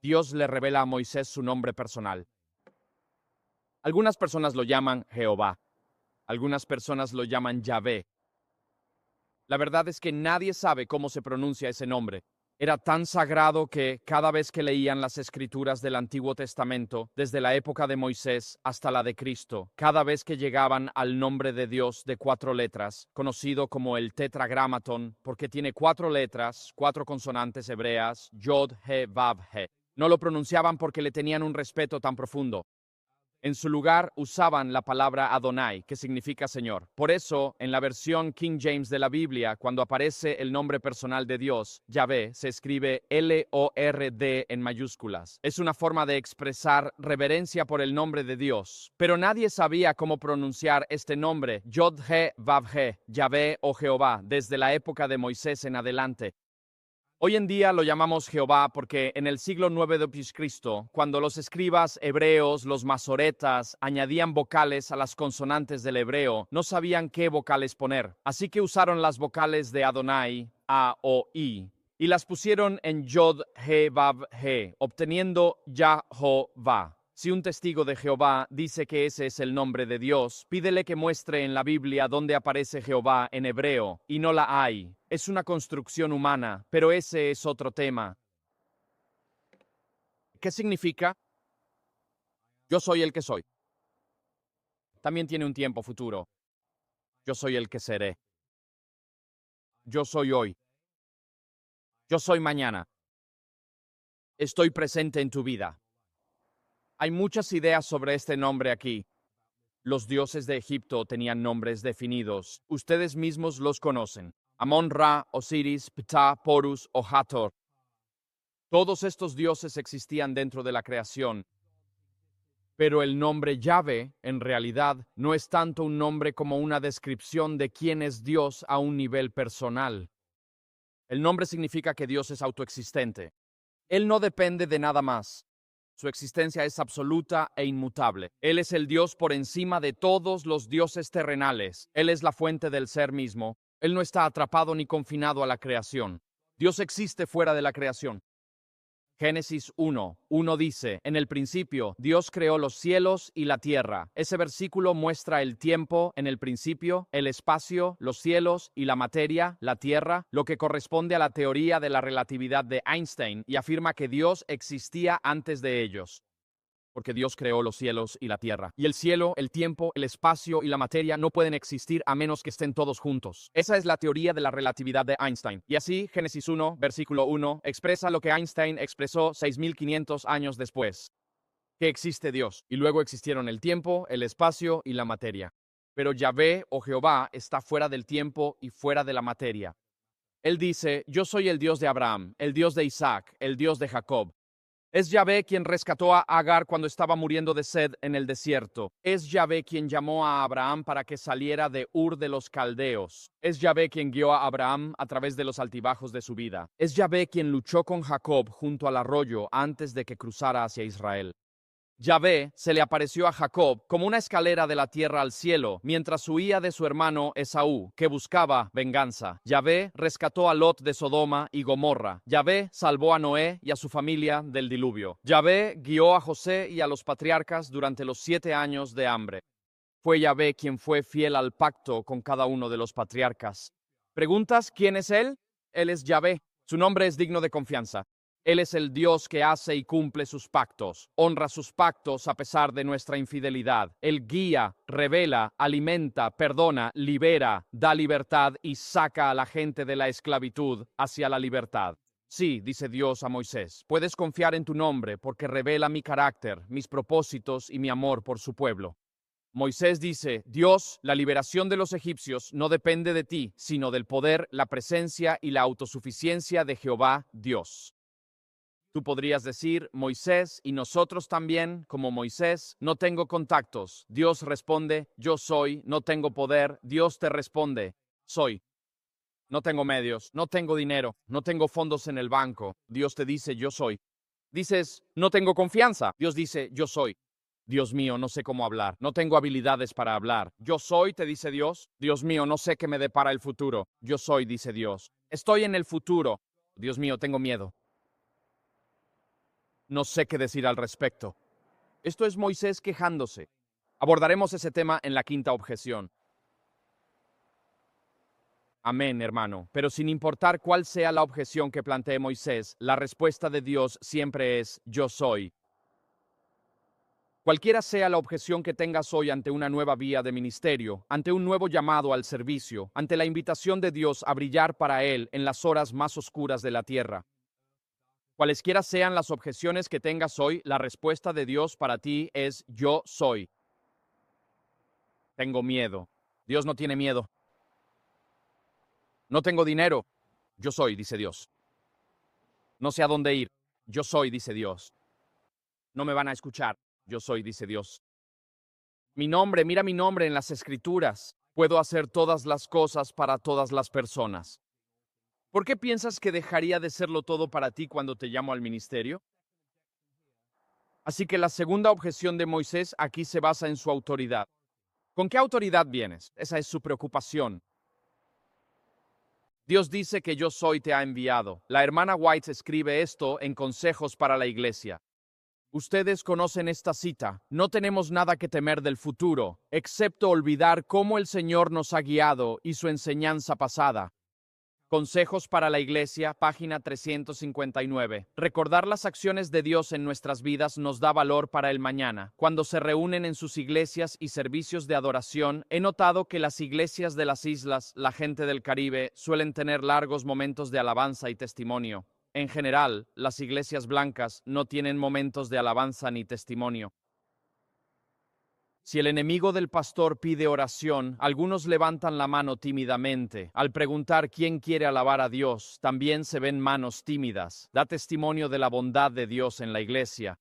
Dios le revela a Moisés su nombre personal. Algunas personas lo llaman Jehová. Algunas personas lo llaman Yahvé. La verdad es que nadie sabe cómo se pronuncia ese nombre. Era tan sagrado que cada vez que leían las escrituras del Antiguo Testamento, desde la época de Moisés hasta la de Cristo, cada vez que llegaban al nombre de Dios de 4 letras, conocido como el Tetragramatón, porque tiene 4 letras, 4 consonantes hebreas, Yod, He, Vav, He. No lo pronunciaban porque le tenían un respeto tan profundo. En su lugar usaban la palabra Adonai, que significa Señor. Por eso, en la versión King James de la Biblia, cuando aparece el nombre personal de Dios, Yahvé, se escribe L-O-R-D en mayúsculas. Es una forma de expresar reverencia por el nombre de Dios. Pero nadie sabía cómo pronunciar este nombre, Yod-He-Vav-He, Yahvé o Jehová, desde la época de Moisés en adelante. Hoy en día lo llamamos Jehová porque en el siglo IX de Cristo, cuando los escribas hebreos, los masoretas, añadían vocales a las consonantes del hebreo, no sabían qué vocales poner. Así que usaron las vocales de Adonai, A o I, y las pusieron en Yod, He, Vav, He, obteniendo Yahová. Si un testigo de Jehová dice que ese es el nombre de Dios, pídele que muestre en la Biblia dónde aparece Jehová en hebreo, y no la hay. Es una construcción humana, pero ese es otro tema. ¿Qué significa? Yo soy el que soy. También tiene un tiempo futuro. Yo soy el que seré. Yo soy hoy. Yo soy mañana. Estoy presente en tu vida. Hay muchas ideas sobre este nombre aquí. Los dioses de Egipto tenían nombres definidos. Ustedes mismos los conocen. Amon-Ra, Osiris, Ptah, Porus o Hathor. Todos estos dioses existían dentro de la creación. Pero el nombre Yahvé, en realidad, no es tanto un nombre como una descripción de quién es Dios a un nivel personal. El nombre significa que Dios es autoexistente. Él no depende de nada más. Su existencia es absoluta e inmutable. Él es el Dios por encima de todos los dioses terrenales. Él es la fuente del ser mismo. Él no está atrapado ni confinado a la creación. Dios existe fuera de la creación. Génesis 1:1 dice, en el principio, Dios creó los cielos y la tierra. Ese versículo muestra el tiempo en el principio, el espacio, los cielos y la materia, la tierra, lo que corresponde a la teoría de la relatividad de Einstein y afirma que Dios existía antes de ellos. Porque Dios creó los cielos y la tierra. Y el cielo, el tiempo, el espacio y la materia no pueden existir a menos que estén todos juntos. Esa es la teoría de la relatividad de Einstein. Y así, Génesis 1, versículo 1, expresa lo que Einstein expresó 6500 años después. Que existe Dios. Y luego existieron el tiempo, el espacio y la materia. Pero Yahvé o Jehová está fuera del tiempo y fuera de la materia. Él dice, yo soy el Dios de Abraham, el Dios de Isaac, el Dios de Jacob. Es Yahvé quien rescató a Agar cuando estaba muriendo de sed en el desierto. Es Yahvé quien llamó a Abraham para que saliera de Ur de los Caldeos. Es Yahvé quien guió a Abraham a través de los altibajos de su vida. Es Yahvé quien luchó con Jacob junto al arroyo antes de que cruzara hacia Israel. Yahvé se le apareció a Jacob como una escalera de la tierra al cielo, mientras huía de su hermano Esaú, que buscaba venganza. Yahvé rescató a Lot de Sodoma y Gomorra. Yahvé salvó a Noé y a su familia del diluvio. Yahvé guió a José y a los patriarcas durante los 7 años de hambre. Fue Yahvé quien fue fiel al pacto con cada uno de los patriarcas. ¿Preguntas quién es él? Él es Yahvé. Su nombre es digno de confianza. Él es el Dios que hace y cumple sus pactos, honra sus pactos a pesar de nuestra infidelidad. Él guía, revela, alimenta, perdona, libera, da libertad y saca a la gente de la esclavitud hacia la libertad. Sí, dice Dios a Moisés, puedes confiar en tu nombre porque revela mi carácter, mis propósitos y mi amor por su pueblo. Moisés dice, Dios, la liberación de los egipcios no depende de ti, sino del poder, la presencia y la autosuficiencia de Jehová, Dios. Tú podrías decir, Moisés, y nosotros también, como Moisés, no tengo contactos. Dios responde, yo soy, no tengo poder. Dios te responde, soy. No tengo medios, no tengo dinero, no tengo fondos en el banco. Dios te dice, yo soy. Dices, no tengo confianza. Dios dice, yo soy. Dios mío, no sé cómo hablar, no tengo habilidades para hablar. Yo soy, te dice Dios. Dios mío, no sé qué me depara el futuro. Yo soy, dice Dios. Estoy en el futuro. Dios mío, tengo miedo. No sé qué decir al respecto. Esto es Moisés quejándose. Abordaremos ese tema en la quinta objeción. Amén, hermano. Pero sin importar cuál sea la objeción que plantee Moisés, la respuesta de Dios siempre es, yo soy. Cualquiera sea la objeción que tengas hoy ante una nueva vía de ministerio, ante un nuevo llamado al servicio, ante la invitación de Dios a brillar para Él en las horas más oscuras de la tierra. Cualesquiera sean las objeciones que tengas hoy, la respuesta de Dios para ti es yo soy. Tengo miedo. Dios no tiene miedo. No tengo dinero. Yo soy, dice Dios. No sé a dónde ir. Yo soy, dice Dios. No me van a escuchar. Yo soy, dice Dios. Mi nombre, mira mi nombre en las Escrituras. Puedo hacer todas las cosas para todas las personas. ¿Por qué piensas que dejaría de serlo todo para ti cuando te llamo al ministerio? Así que la segunda objeción de Moisés aquí se basa en su autoridad. ¿Con qué autoridad vienes? Esa es su preocupación. Dios dice que yo soy te ha enviado. La hermana White escribe esto en Consejos para la Iglesia. Ustedes conocen esta cita. No tenemos nada que temer del futuro, excepto olvidar cómo el Señor nos ha guiado y su enseñanza pasada. Consejos para la Iglesia, página 359. Recordar las acciones de Dios en nuestras vidas nos da valor para el mañana. Cuando se reúnen en sus iglesias y servicios de adoración, he notado que las iglesias de las islas, la gente del Caribe, suelen tener largos momentos de alabanza y testimonio. En general, las iglesias blancas no tienen momentos de alabanza ni testimonio. Si el enemigo del pastor pide oración, algunos levantan la mano tímidamente. Al preguntar quién quiere alabar a Dios, también se ven manos tímidas. Da testimonio de la bondad de Dios en la iglesia,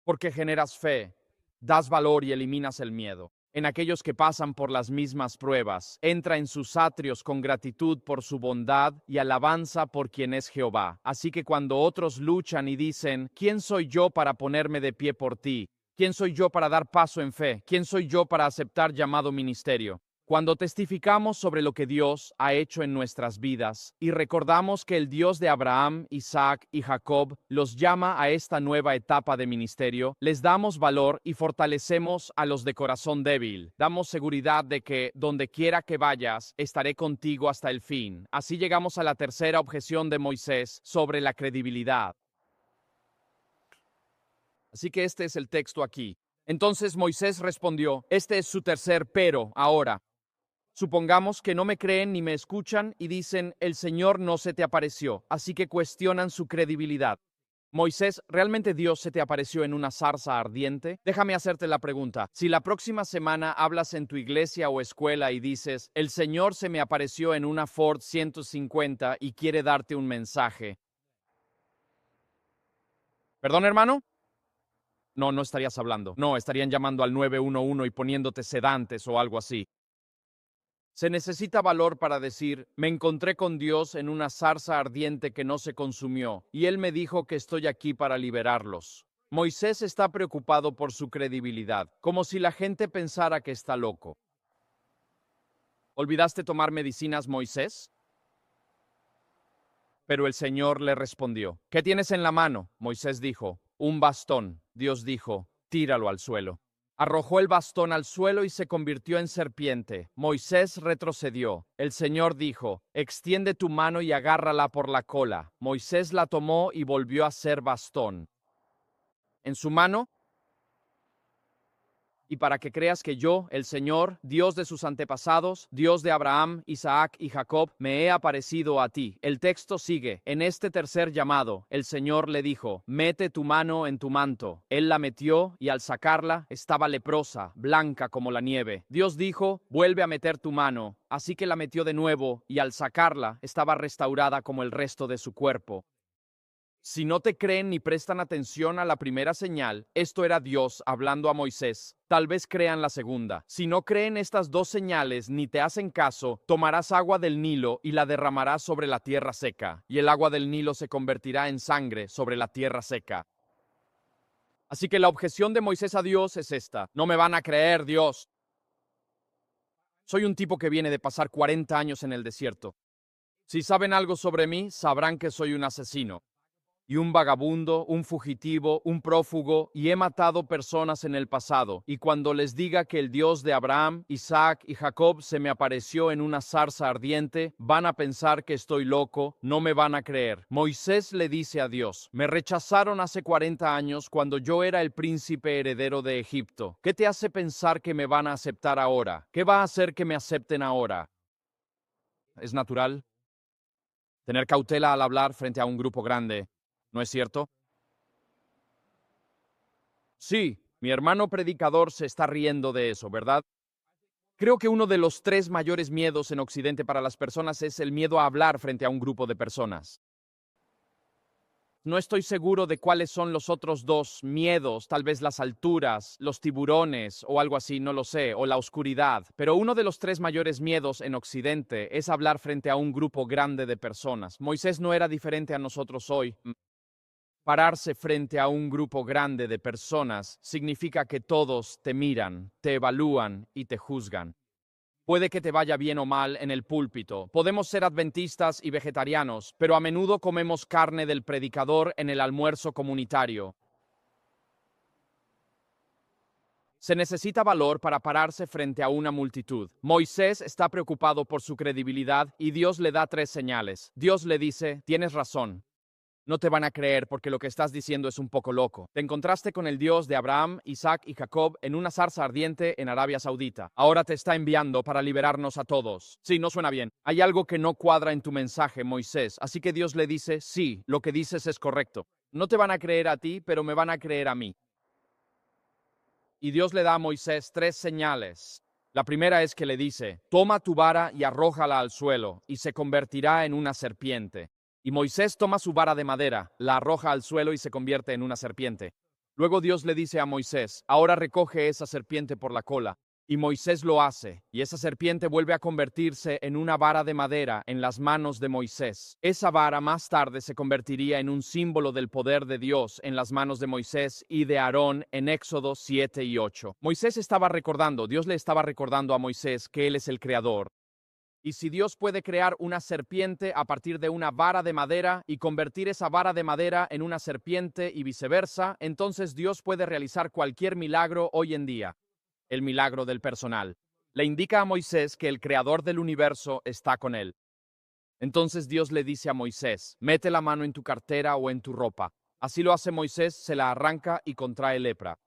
porque generas fe, das valor y eliminas el miedo. en aquellos que pasan por las mismas pruebas. Entra en sus atrios con gratitud por su bondad y alabanza por quien es Jehová. Así que cuando otros luchan y dicen, ¿quién soy yo para ponerme de pie por ti? ¿Quién soy yo para dar paso en fe? ¿Quién soy yo para aceptar llamado ministerio? Cuando testificamos sobre lo que Dios ha hecho en nuestras vidas y recordamos que el Dios de Abraham, Isaac y Jacob los llama a esta nueva etapa de ministerio, les damos valor y fortalecemos a los de corazón débil. Damos seguridad de que, donde quiera que vayas, estaré contigo hasta el fin. Así llegamos a la tercera objeción de Moisés sobre la credibilidad. Así que este es el texto aquí. Entonces Moisés respondió, este es su tercer pero ahora. Supongamos que no me creen ni me escuchan y dicen, el Señor no se te apareció, así que cuestionan su credibilidad. Moisés, ¿realmente Dios se te apareció en una zarza ardiente? Déjame hacerte la pregunta. Si la próxima semana hablas en tu iglesia o escuela y dices, el Señor se me apareció en una Ford 150 y quiere darte un mensaje. ¿Perdón, hermano? No, no estarías hablando. No, estarían llamando al 911 y poniéndote sedantes o algo así. Se necesita valor para decir, me encontré con Dios en una zarza ardiente que no se consumió, y Él me dijo que estoy aquí para liberarlos. Moisés está preocupado por su credibilidad, como si la gente pensara que está loco. ¿Olvidaste tomar medicinas, Moisés? Pero el Señor le respondió, ¿qué tienes en la mano? Moisés dijo, un bastón. Dios dijo, tíralo al suelo. Arrojó el bastón al suelo y se convirtió en serpiente. Moisés retrocedió. El Señor dijo, extiende tu mano y agárrala por la cola. Moisés la tomó y volvió a ser bastón. En su mano, y para que creas que yo, el Señor, Dios de sus antepasados, Dios de Abraham, Isaac y Jacob, me he aparecido a ti. El texto sigue. En este tercer llamado, el Señor le dijo, mete tu mano en tu manto. Él la metió y al sacarla estaba leprosa, blanca como la nieve. Dios dijo, vuelve a meter tu mano. Así que la metió de nuevo y al sacarla estaba restaurada como el resto de su cuerpo. Si no te creen ni prestan atención a la primera señal, esto era Dios hablando a Moisés. Tal vez crean la segunda. Si no creen estas dos señales ni te hacen caso, tomarás agua del Nilo y la derramarás sobre la tierra seca, y el agua del Nilo se convertirá en sangre sobre la tierra seca. Así que la objeción de Moisés a Dios es esta. No me van a creer, Dios. Soy un tipo que viene de pasar 40 años en el desierto. Si saben algo sobre mí, sabrán que soy un asesino y un vagabundo, un fugitivo, un prófugo, y he matado personas en el pasado. Y cuando les diga que el Dios de Abraham, Isaac y Jacob se me apareció en una zarza ardiente, van a pensar que estoy loco, no me van a creer. Moisés le dice a Dios, me rechazaron hace 40 años cuando yo era el príncipe heredero de Egipto. ¿Qué te hace pensar que me van a aceptar ahora? ¿Qué va a hacer que me acepten ahora? Es natural tener cautela al hablar frente a un grupo grande, ¿no es cierto? Sí, mi hermano predicador se está riendo de eso, ¿verdad? Creo que uno de los tres mayores miedos en Occidente para las personas es el miedo a hablar frente a un grupo de personas. No estoy seguro de cuáles son los otros dos miedos, tal vez las alturas, los tiburones o algo así, no lo sé, o la oscuridad. Pero uno de los tres mayores miedos en Occidente es hablar frente a un grupo grande de personas. Moisés no era diferente a nosotros hoy. Pararse frente a un grupo grande de personas significa que todos te miran, te evalúan y te juzgan. Puede que te vaya bien o mal en el púlpito. Podemos ser adventistas y vegetarianos, pero a menudo comemos carne del predicador en el almuerzo comunitario. Se necesita valor para pararse frente a una multitud. Moisés está preocupado por su credibilidad y Dios le da tres señales. Dios le dice, tienes razón. No te van a creer porque lo que estás diciendo es un poco loco. Te encontraste con el Dios de Abraham, Isaac y Jacob en una zarza ardiente en Arabia Saudita. Ahora te está enviando para liberarnos a todos. Sí, no suena bien. Hay algo que no cuadra en tu mensaje, Moisés. Así que Dios le dice, sí, lo que dices es correcto. No te van a creer a ti, pero me van a creer a mí. Y Dios le da a Moisés tres señales. La primera es que le dice, toma tu vara y arrójala al suelo, y se convertirá en una serpiente. Y Moisés toma su vara de madera, la arroja al suelo y se convierte en una serpiente. Luego Dios le dice a Moisés, ahora recoge esa serpiente por la cola. Y Moisés lo hace, y esa serpiente vuelve a convertirse en una vara de madera en las manos de Moisés. Esa vara más tarde se convertiría en un símbolo del poder de Dios en las manos de Moisés y de Aarón en Éxodo 7 y 8. Moisés estaba recordando, Dios le estaba recordando a Moisés que él es el creador. Y si Dios puede crear una serpiente a partir de una vara de madera y convertir esa vara de madera en una serpiente y viceversa, entonces Dios puede realizar cualquier milagro hoy en día. El milagro del personal. Le indica a Moisés que el creador del universo está con él. Entonces Dios le dice a Moisés, mete la mano en tu cartera o en tu ropa. Así lo hace Moisés, se la arranca y contrae lepra.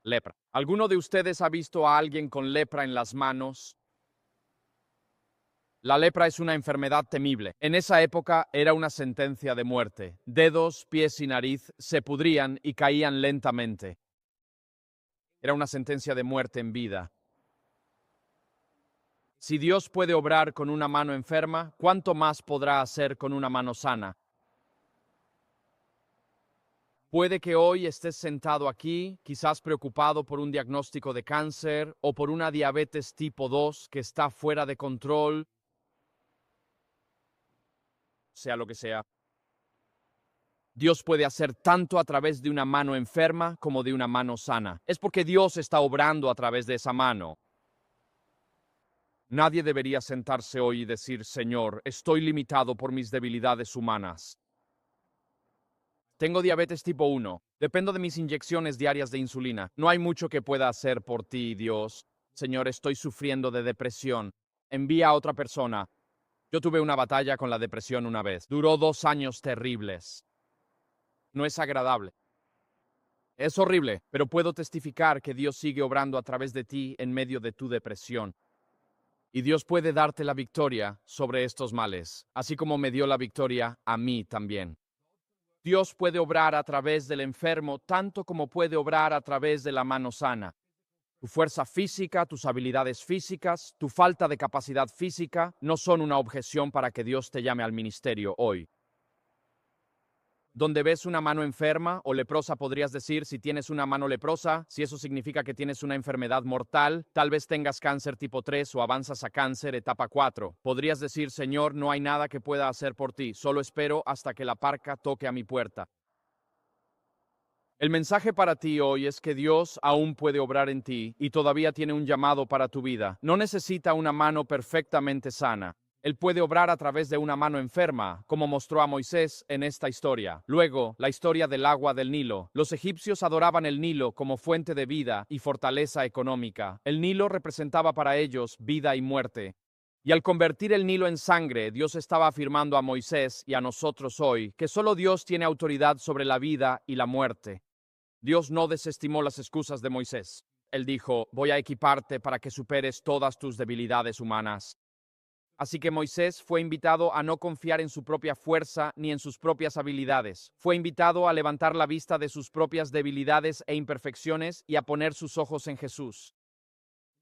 Lepra. ¿Alguno de ustedes ha visto a alguien con lepra en las manos? La lepra es una enfermedad temible. En esa época era una sentencia de muerte. Dedos, pies y nariz se pudrían y caían lentamente. Era una sentencia de muerte en vida. Si Dios puede obrar con una mano enferma, ¿cuánto más podrá hacer con una mano sana? Puede que hoy estés sentado aquí, quizás preocupado por un diagnóstico de cáncer o por una diabetes tipo 2 que está fuera de control, sea lo que sea. Dios puede hacer tanto a través de una mano enferma como de una mano sana. Es porque Dios está obrando a través de esa mano. Nadie debería sentarse hoy y decir, Señor, estoy limitado por mis debilidades humanas. Tengo diabetes tipo 1. Dependo de mis inyecciones diarias de insulina. No hay mucho que pueda hacer por ti, Dios. Señor, estoy sufriendo de depresión. Envía a otra persona. Yo tuve una batalla con la depresión una vez. Duró 2 años terribles. No es agradable. Es horrible, pero puedo testificar que Dios sigue obrando a través de ti en medio de tu depresión. Y Dios puede darte la victoria sobre estos males, así como me dio la victoria a mí también. Dios puede obrar a través del enfermo tanto como puede obrar a través de la mano sana. Tu fuerza física, tus habilidades físicas, tu falta de capacidad física no son una objeción para que Dios te llame al ministerio hoy. Donde ves una mano enferma o leprosa, podrías decir, si tienes una mano leprosa, si eso significa que tienes una enfermedad mortal, tal vez tengas cáncer tipo 3 o avanzas a cáncer etapa 4. Podrías decir, Señor, no hay nada que pueda hacer por ti, solo espero hasta que la parca toque a mi puerta. El mensaje para ti hoy es que Dios aún puede obrar en ti y todavía tiene un llamado para tu vida. No necesita una mano perfectamente sana. Él puede obrar a través de una mano enferma, como mostró a Moisés en esta historia. Luego, la historia del agua del Nilo. Los egipcios adoraban el Nilo como fuente de vida y fortaleza económica. El Nilo representaba para ellos vida y muerte. Y al convertir el Nilo en sangre, Dios estaba afirmando a Moisés y a nosotros hoy que solo Dios tiene autoridad sobre la vida y la muerte. Dios no desestimó las excusas de Moisés. Él dijo, voy a equiparte para que superes todas tus debilidades humanas. Así que Moisés fue invitado a no confiar en su propia fuerza ni en sus propias habilidades. Fue invitado a levantar la vista de sus propias debilidades e imperfecciones y a poner sus ojos en Jesús.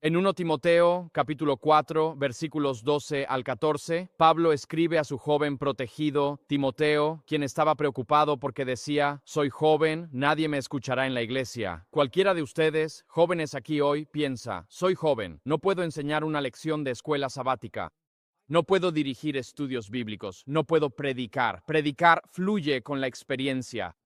En 1 Timoteo, capítulo 4, versículos 12 al 14, Pablo escribe a su joven protegido, Timoteo, quien estaba preocupado porque decía, soy joven, nadie me escuchará en la iglesia. Cualquiera de ustedes, jóvenes aquí hoy, piensa, soy joven, no puedo enseñar una lección de escuela sabática. No puedo dirigir estudios bíblicos, no puedo predicar. Predicar fluye con la experiencia.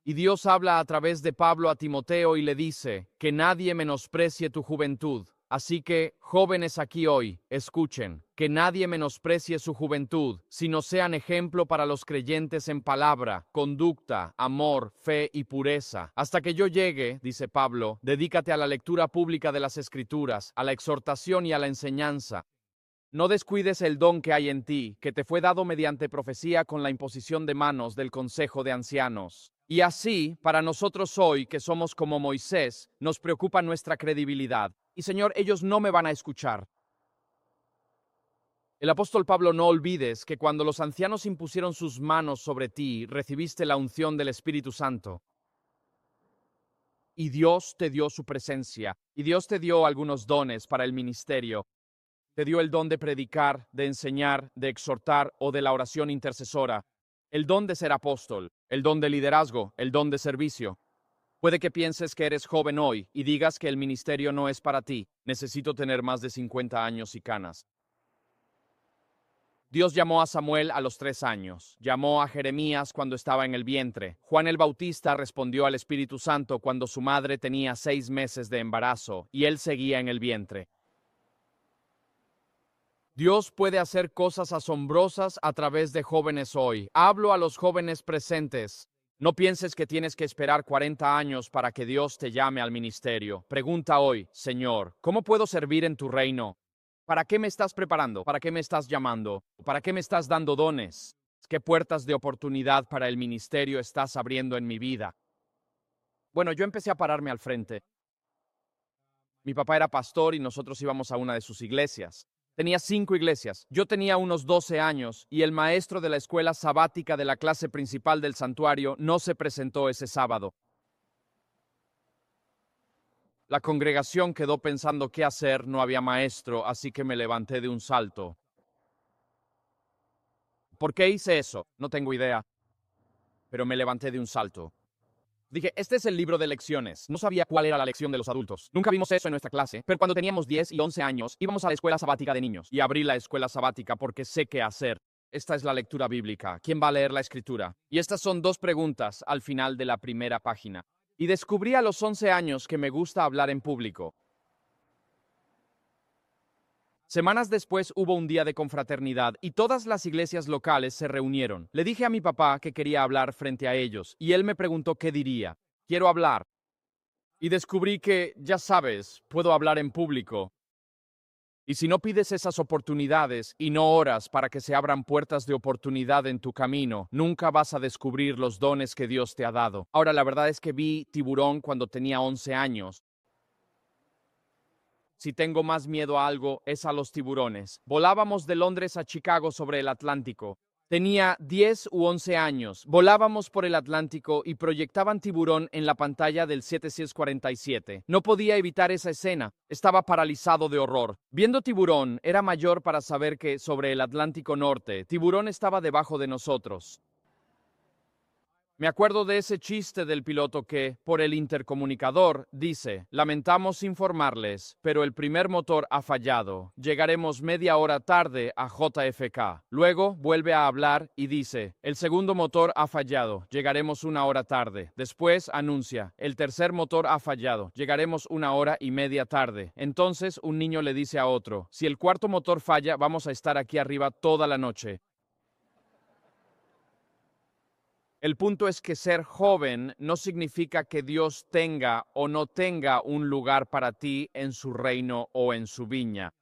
Y Dios habla a través de Pablo a Timoteo y le dice, que nadie menosprecie tu juventud. Así que, jóvenes aquí hoy, escuchen, que nadie menosprecie su juventud, sino sean ejemplo para los creyentes en palabra, conducta, amor, fe y pureza. Hasta que yo llegue, dice Pablo, dedícate a la lectura pública de las Escrituras, a la exhortación y a la enseñanza. No descuides el don que hay en ti, que te fue dado mediante profecía con la imposición de manos del Consejo de Ancianos. Y así, para nosotros hoy, que somos como Moisés, nos preocupa nuestra credibilidad. Y Señor, ellos no me van a escuchar. El apóstol Pablo, no olvides que cuando los ancianos impusieron sus manos sobre ti, recibiste la unción del Espíritu Santo. Y Dios te dio su presencia. Y Dios te dio algunos dones para el ministerio. Te dio el don de predicar, de enseñar, de exhortar o de la oración intercesora. El don de ser apóstol, el don de liderazgo, el don de servicio. Puede que pienses que eres joven hoy y digas que el ministerio no es para ti. Necesito tener más de 50 años y canas. Dios llamó a Samuel a los 3 años, llamó a Jeremías cuando estaba en el vientre. Juan el Bautista respondió al Espíritu Santo cuando su madre tenía 6 meses de embarazo y él seguía en el vientre. Dios puede hacer cosas asombrosas a través de jóvenes hoy. Hablo a los jóvenes presentes. No pienses que tienes que esperar 40 años para que Dios te llame al ministerio. Pregunta hoy, Señor, ¿cómo puedo servir en tu reino? ¿Para qué me estás preparando? ¿Para qué me estás llamando? ¿Para qué me estás dando dones? ¿Qué puertas de oportunidad para el ministerio estás abriendo en mi vida? Bueno, yo empecé a pararme al frente. Mi papá era pastor y nosotros íbamos a una de sus iglesias. Tenía 5 iglesias. Yo tenía unos 12 años y el maestro de la escuela sabática de la clase principal del santuario no se presentó ese sábado. La congregación quedó pensando qué hacer, no había maestro, así que me levanté de un salto. ¿Por qué hice eso? No tengo idea, pero me levanté de un salto. Dije, este es el libro de lecciones. No sabía cuál era la lección de los adultos. Nunca vimos eso en nuestra clase, pero cuando teníamos 10 y 11 años, íbamos a la escuela sabática de niños. Y abrí la escuela sabática porque sé qué hacer. Esta es la lectura bíblica. ¿Quién va a leer la escritura? Y estas son 2 preguntas al final de la primera página. Y descubrí a los 11 años que me gusta hablar en público. Semanas después hubo un día de confraternidad y todas las iglesias locales se reunieron. Le dije a mi papá que quería hablar frente a ellos y él me preguntó qué diría. Quiero hablar. Y descubrí que, ya sabes, puedo hablar en público. Y si no pides esas oportunidades y no oras para que se abran puertas de oportunidad en tu camino, nunca vas a descubrir los dones que Dios te ha dado. Ahora, la verdad es que vi Tiburón cuando tenía 11 años. Si tengo más miedo a algo, es a los tiburones. Volábamos de Londres a Chicago sobre el Atlántico. Tenía 10 u 11 años. Volábamos por el Atlántico y proyectaban Tiburón en la pantalla del 7647. No podía evitar esa escena. Estaba paralizado de horror. Viendo Tiburón, era mayor para saber que, sobre el Atlántico Norte, Tiburón estaba debajo de nosotros. Me acuerdo de ese chiste del piloto que, por el intercomunicador, dice: lamentamos informarles, pero el primer motor ha fallado. Llegaremos media hora tarde a JFK. Luego vuelve a hablar y dice: el segundo motor ha fallado. Llegaremos 1 hora tarde. Después anuncia: el tercer motor ha fallado. Llegaremos 1 hora y media tarde. Entonces un niño le dice a otro: si el cuarto motor falla, vamos a estar aquí arriba toda la noche. El punto es que ser joven no significa que Dios tenga o no tenga un lugar para ti en su reino o en su viña.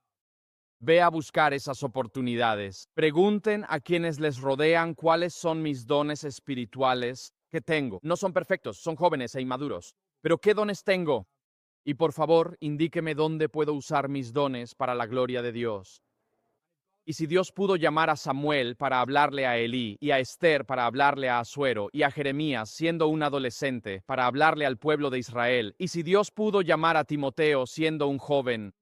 Ve a buscar esas oportunidades. Pregunten a quienes les rodean cuáles son mis dones espirituales que tengo. No son perfectos, son jóvenes e inmaduros. Pero ¿qué dones tengo? Y por favor, indíqueme dónde puedo usar mis dones para la gloria de Dios. Y si Dios pudo llamar a Samuel para hablarle a Elí, y a Esther para hablarle a Asuero, y a Jeremías, siendo un adolescente, para hablarle al pueblo de Israel, y si Dios pudo llamar a Timoteo, siendo un joven,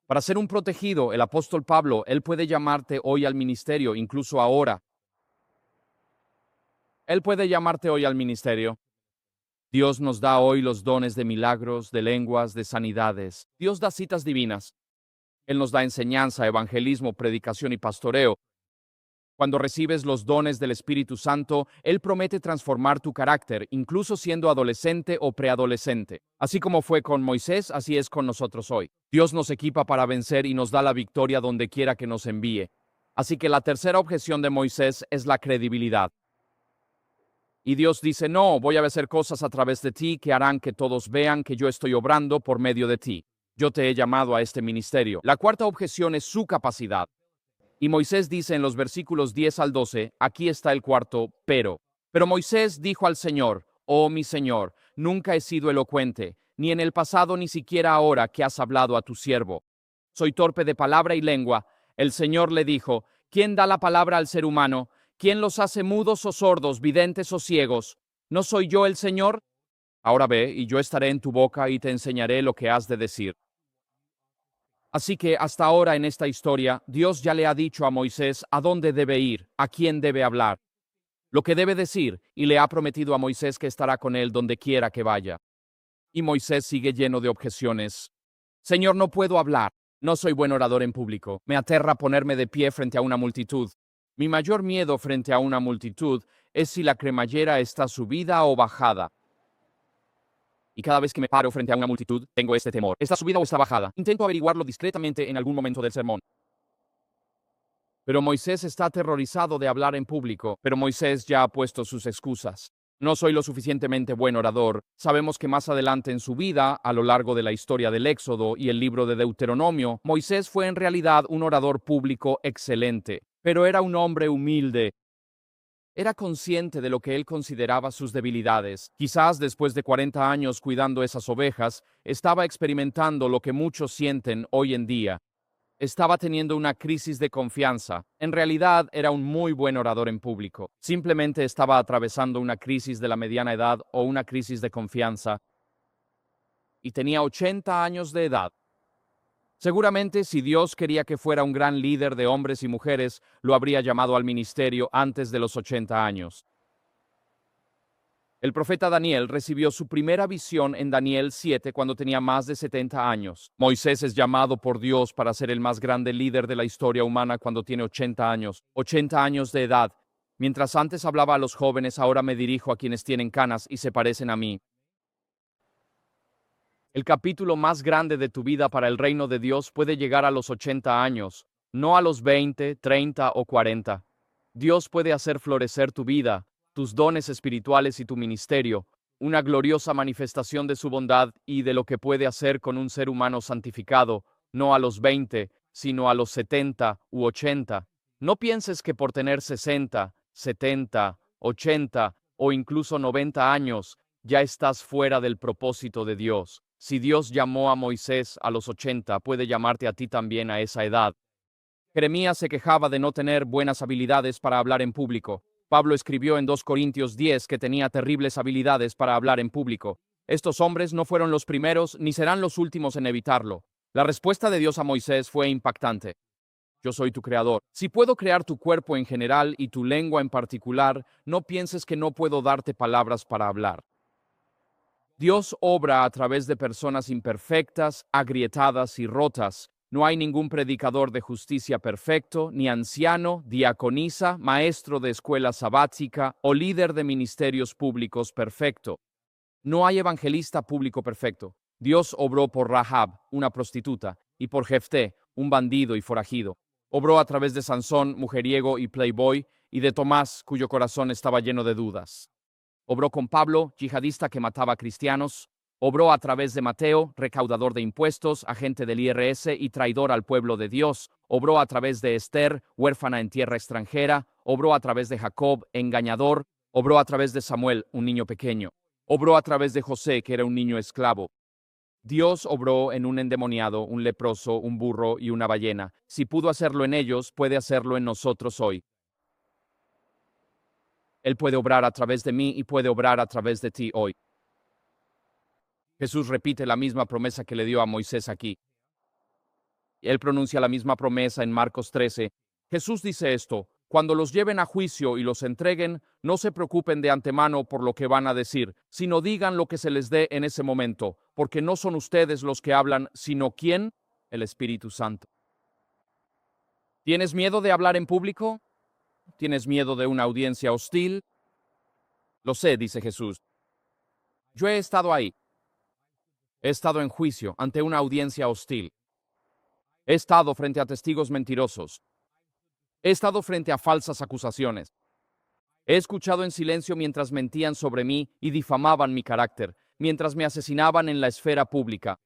para ser un protegido, el apóstol Pablo, él puede llamarte hoy al ministerio, incluso ahora. Él puede llamarte hoy al ministerio. Dios nos da hoy los dones de milagros, de lenguas, de sanidades. Dios da citas divinas. Él nos da enseñanza, evangelismo, predicación y pastoreo. Cuando recibes los dones del Espíritu Santo, Él promete transformar tu carácter, incluso siendo adolescente o preadolescente. Así como fue con Moisés, así es con nosotros hoy. Dios nos equipa para vencer y nos da la victoria donde quiera que nos envíe. Así que la tercera objeción de Moisés es la credibilidad. Y Dios dice: no, voy a hacer cosas a través de ti que harán que todos vean que yo estoy obrando por medio de ti. Yo te he llamado a este ministerio. La cuarta objeción es su capacidad. Y Moisés dice en los versículos 10 al 12, aquí está el cuarto pero. Pero Moisés dijo al Señor: oh mi Señor, nunca he sido elocuente, ni en el pasado ni siquiera ahora que has hablado a tu siervo. Soy torpe de palabra y lengua. El Señor le dijo: ¿quién da la palabra al ser humano? ¿Quién los hace mudos o sordos, videntes o ciegos? ¿No soy yo el Señor? Ahora ve, y yo estaré en tu boca y te enseñaré lo que has de decir. Así que hasta ahora en esta historia, Dios ya le ha dicho a Moisés a dónde debe ir, a quién debe hablar, lo que debe decir, y le ha prometido a Moisés que estará con él donde quiera que vaya. Y Moisés sigue lleno de objeciones. Señor, no puedo hablar. No soy buen orador en público. Me aterra ponerme de pie frente a una multitud. Mi mayor miedo frente a una multitud es si la cremallera está subida o bajada. Y cada vez que me paro frente a una multitud, tengo este temor. ¿Está subida o está bajada? Intento averiguarlo discretamente en algún momento del sermón. Pero Moisés está aterrorizado de hablar en público, pero Moisés ya ha puesto sus excusas. No soy lo suficientemente buen orador. Sabemos que más adelante en su vida, a lo largo de la historia del Éxodo y el libro de Deuteronomio, Moisés fue en realidad un orador público excelente, pero era un hombre humilde. Era consciente de lo que él consideraba sus debilidades. Quizás después de 40 años cuidando esas ovejas, estaba experimentando lo que muchos sienten hoy en día. Estaba teniendo una crisis de confianza. En realidad era un muy buen orador en público. Simplemente estaba atravesando una crisis de la mediana edad o una crisis de confianza. Y tenía 80 años de edad. Seguramente si Dios quería que fuera un gran líder de hombres y mujeres, lo habría llamado al ministerio antes de los 80 años. El profeta Daniel recibió su primera visión en Daniel 7 cuando tenía más de 70 años. Moisés es llamado por Dios para ser el más grande líder de la historia humana cuando tiene 80 años de edad. Mientras antes hablaba a los jóvenes, ahora me dirijo a quienes tienen canas y se parecen a mí. El capítulo más grande de tu vida para el reino de Dios puede llegar a los 80 años, no a los 20, 30 o 40. Dios puede hacer florecer tu vida, tus dones espirituales y tu ministerio, una gloriosa manifestación de su bondad y de lo que puede hacer con un ser humano santificado, no a los 20, sino a los 70 u 80. No pienses que por tener 60, 70, 80 o incluso 90 años, ya estás fuera del propósito de Dios. Si Dios llamó a Moisés a los 80, puede llamarte a ti también a esa edad. Jeremías se quejaba de no tener buenas habilidades para hablar en público. Pablo escribió en 2 Corintios 10 que tenía terribles habilidades para hablar en público. Estos hombres no fueron los primeros ni serán los últimos en evitarlo. La respuesta de Dios a Moisés fue impactante. Yo soy tu creador. Si puedo crear tu cuerpo en general y tu lengua en particular, no pienses que no puedo darte palabras para hablar. Dios obra a través de personas imperfectas, agrietadas y rotas. No hay ningún predicador de justicia perfecto, ni anciano, diaconisa, maestro de escuela sabática o líder de ministerios públicos perfecto. No hay evangelista público perfecto. Dios obró por Rahab, una prostituta, y por Jefté, un bandido y forajido. Obró a través de Sansón, mujeriego y playboy, y de Tomás, cuyo corazón estaba lleno de dudas. Obró con Pablo, yihadista que mataba cristianos. Obró a través de Mateo, recaudador de impuestos, agente del IRS y traidor al pueblo de Dios. Obró a través de Esther, huérfana en tierra extranjera. Obró a través de Jacob, engañador. Obró a través de Samuel, un niño pequeño. Obró a través de José, que era un niño esclavo. Dios obró en un endemoniado, un leproso, un burro y una ballena. Si pudo hacerlo en ellos, puede hacerlo en nosotros hoy. Él puede obrar a través de mí y puede obrar a través de ti hoy. Jesús repite la misma promesa que le dio a Moisés aquí. Él pronuncia la misma promesa en Marcos 13. Jesús dice esto: cuando los lleven a juicio y los entreguen, no se preocupen de antemano por lo que van a decir, sino digan lo que se les dé en ese momento, porque no son ustedes los que hablan, sino ¿quién? El Espíritu Santo. ¿Tienes miedo de hablar en público? ¿Tienes miedo de una audiencia hostil? Lo sé, dice Jesús. Yo he estado ahí. He estado en juicio ante una audiencia hostil. He estado frente a testigos mentirosos. He estado frente a falsas acusaciones. He escuchado en silencio mientras mentían sobre mí y difamaban mi carácter, mientras me asesinaban en la esfera pública.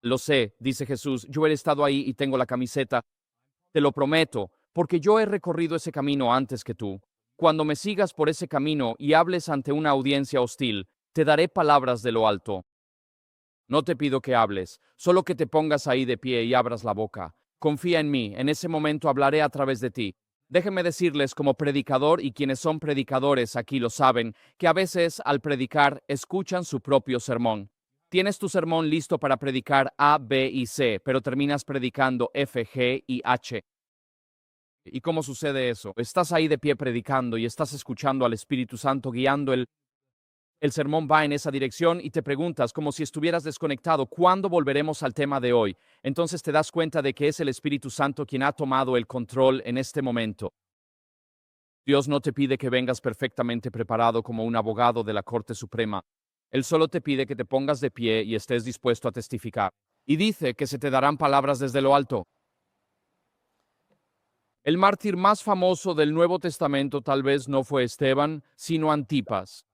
Lo sé, dice Jesús, yo he estado ahí y tengo la camiseta. Te lo prometo, porque yo he recorrido ese camino antes que tú. Cuando me sigas por ese camino y hables ante una audiencia hostil, te daré palabras de lo alto. No te pido que hables, solo que te pongas ahí de pie y abras la boca. Confía en mí, en ese momento hablaré a través de ti. Déjenme decirles como predicador, y quienes son predicadores aquí lo saben, que a veces al predicar escuchan su propio sermón. Tienes tu sermón listo para predicar A, B y C, pero terminas predicando F, G y H. ¿Y cómo sucede eso? Estás ahí de pie predicando y estás escuchando al Espíritu Santo guiando El sermón va en esa dirección y te preguntas, como si estuvieras desconectado, ¿cuándo volveremos al tema de hoy? Entonces te das cuenta de que es el Espíritu Santo quien ha tomado el control en este momento. Dios no te pide que vengas perfectamente preparado como un abogado de la Corte Suprema. Él solo te pide que te pongas de pie y estés dispuesto a testificar. Y dice que se te darán palabras desde lo alto. El mártir más famoso del Nuevo Testamento tal vez no fue Esteban, sino Antipas.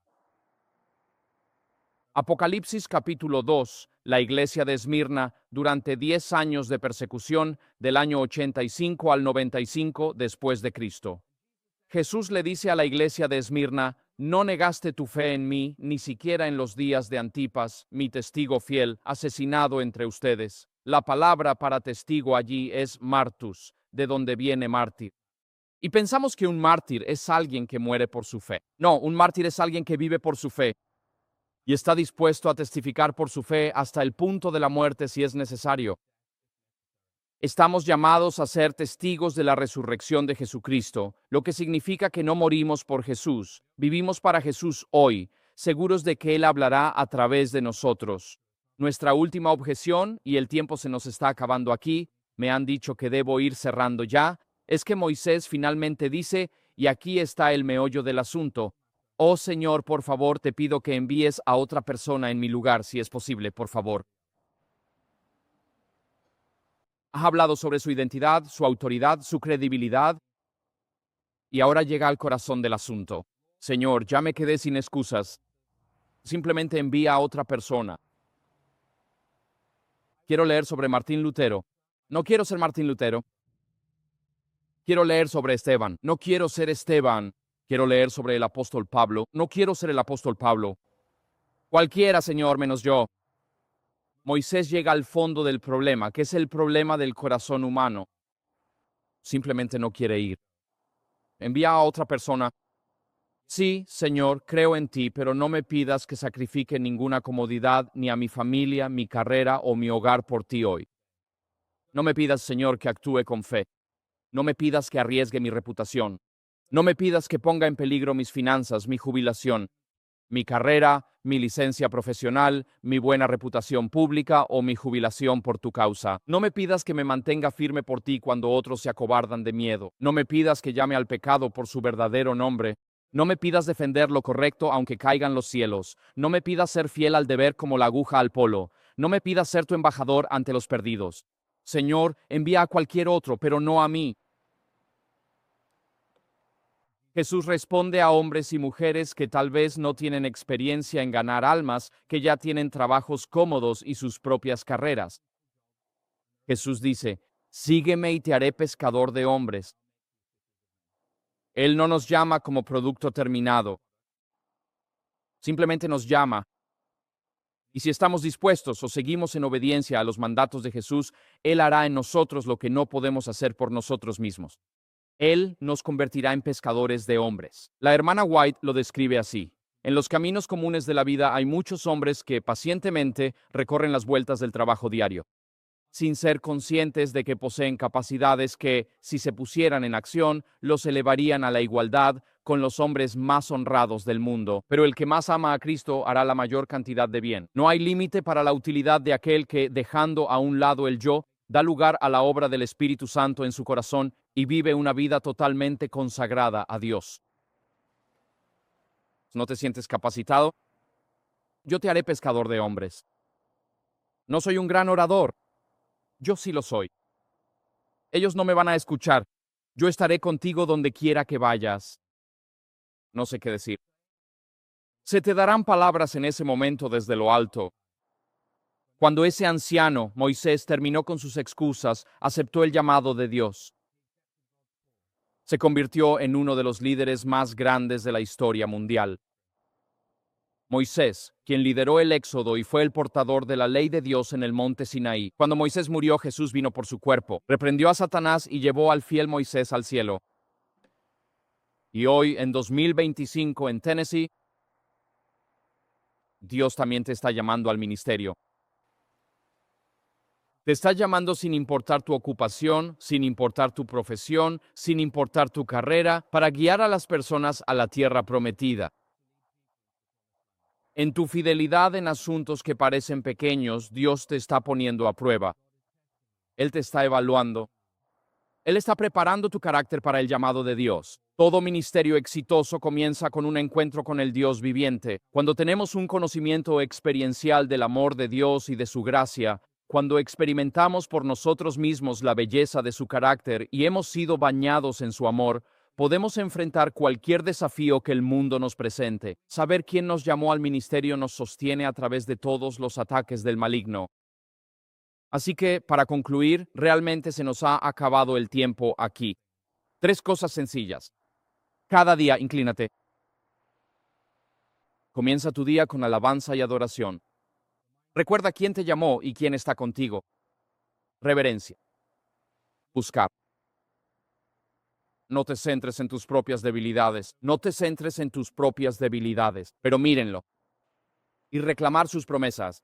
Apocalipsis capítulo 2, la iglesia de Esmirna, durante 10 años de persecución, del año 85 al 95 después de Cristo. Jesús le dice a la iglesia de Esmirna, no negaste tu fe en mí, ni siquiera en los días de Antipas, mi testigo fiel, asesinado entre ustedes. La palabra para testigo allí es martus, de donde viene mártir. Y pensamos que un mártir es alguien que muere por su fe. No, un mártir es alguien que vive por su fe y está dispuesto a testificar por su fe hasta el punto de la muerte si es necesario. Estamos llamados a ser testigos de la resurrección de Jesucristo, lo que significa que no morimos por Jesús, vivimos para Jesús hoy, seguros de que Él hablará a través de nosotros. Nuestra última objeción, y el tiempo se nos está acabando aquí, me han dicho que debo ir cerrando ya, es que Moisés finalmente dice, y aquí está el meollo del asunto, oh Señor, por favor, te pido que envíes a otra persona en mi lugar, si es posible, por favor. Has hablado sobre su identidad, su autoridad, su credibilidad, y ahora llega al corazón del asunto. Señor, ya me quedé sin excusas. Simplemente envía a otra persona. Quiero leer sobre Martín Lutero. No quiero ser Martín Lutero. Quiero leer sobre Esteban. No quiero ser Esteban. Quiero leer sobre el apóstol Pablo. No quiero ser el apóstol Pablo. Cualquiera, Señor, menos yo. Moisés llega al fondo del problema, que es el problema del corazón humano. Simplemente no quiere ir. Envía a otra persona. Sí, Señor, creo en ti, pero no me pidas que sacrifique ninguna comodidad, ni a mi familia, mi carrera o mi hogar por ti hoy. No me pidas, Señor, que actúe con fe. No me pidas que arriesgue mi reputación. No me pidas que ponga en peligro mis finanzas, mi jubilación, mi carrera, mi licencia profesional, mi buena reputación pública o mi jubilación por tu causa. No me pidas que me mantenga firme por ti cuando otros se acobardan de miedo. No me pidas que llame al pecado por su verdadero nombre. No me pidas defender lo correcto aunque caigan los cielos. No me pidas ser fiel al deber como la aguja al polo. No me pidas ser tu embajador ante los perdidos. Señor, envía a cualquier otro, pero no a mí. Jesús responde a hombres y mujeres que tal vez no tienen experiencia en ganar almas, que ya tienen trabajos cómodos y sus propias carreras. Jesús dice, sígueme y te haré pescador de hombres. Él no nos llama como producto terminado, simplemente nos llama. Y si estamos dispuestos o seguimos en obediencia a los mandatos de Jesús, Él hará en nosotros lo que no podemos hacer por nosotros mismos. Él nos convertirá en pescadores de hombres. La hermana White lo describe así. En los caminos comunes de la vida hay muchos hombres que pacientemente recorren las vueltas del trabajo diario, sin ser conscientes de que poseen capacidades que, si se pusieran en acción, los elevarían a la igualdad con los hombres más honrados del mundo. Pero el que más ama a Cristo hará la mayor cantidad de bien. No hay límite para la utilidad de aquel que, dejando a un lado el yo, da lugar a la obra del Espíritu Santo en su corazón y vive una vida totalmente consagrada a Dios. ¿No te sientes capacitado? Yo te haré pescador de hombres. No soy un gran orador. Yo sí lo soy. Ellos no me van a escuchar. Yo estaré contigo donde quiera que vayas. No sé qué decir. Se te darán palabras en ese momento desde lo alto. Cuando ese anciano, Moisés, terminó con sus excusas, aceptó el llamado de Dios. Se convirtió en uno de los líderes más grandes de la historia mundial. Moisés, quien lideró el éxodo y fue el portador de la ley de Dios en el monte Sinaí. Cuando Moisés murió, Jesús vino por su cuerpo, reprendió a Satanás y llevó al fiel Moisés al cielo. Y hoy, en 2025, en Tennessee, Dios también te está llamando al ministerio. Te está llamando sin importar tu ocupación, sin importar tu profesión, sin importar tu carrera, para guiar a las personas a la tierra prometida. En tu fidelidad en asuntos que parecen pequeños, Dios te está poniendo a prueba. Él te está evaluando. Él está preparando tu carácter para el llamado de Dios. Todo ministerio exitoso comienza con un encuentro con el Dios viviente. Cuando tenemos un conocimiento experiencial del amor de Dios y de su gracia, cuando experimentamos por nosotros mismos la belleza de su carácter y hemos sido bañados en su amor, podemos enfrentar cualquier desafío que el mundo nos presente. Saber quién nos llamó al ministerio nos sostiene a través de todos los ataques del maligno. Así que, para concluir, realmente se nos ha acabado el tiempo aquí. 3 cosas sencillas. Cada día, inclínate. Comienza tu día con alabanza y adoración. Recuerda quién te llamó y quién está contigo. Reverencia. Buscar. No te centres en tus propias debilidades. No te centres en tus propias debilidades, pero mírenlo. Y reclamar sus promesas.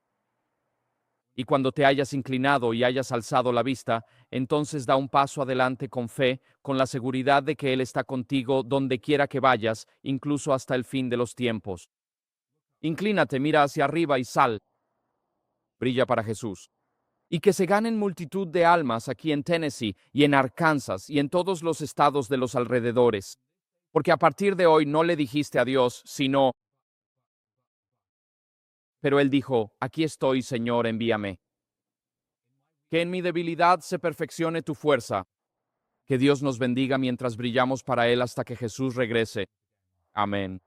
Y cuando te hayas inclinado y hayas alzado la vista, entonces da un paso adelante con fe, con la seguridad de que Él está contigo donde quiera que vayas, incluso hasta el fin de los tiempos. Inclínate, mira hacia arriba y sal. Brilla para Jesús. Y que se ganen multitud de almas aquí en Tennessee y en Arkansas y en todos los estados de los alrededores. Porque a partir de hoy no le dijiste a Dios, sino... Pero Él dijo, aquí estoy, Señor, envíame. Que en mi debilidad se perfeccione tu fuerza. Que Dios nos bendiga mientras brillamos para Él hasta que Jesús regrese. Amén.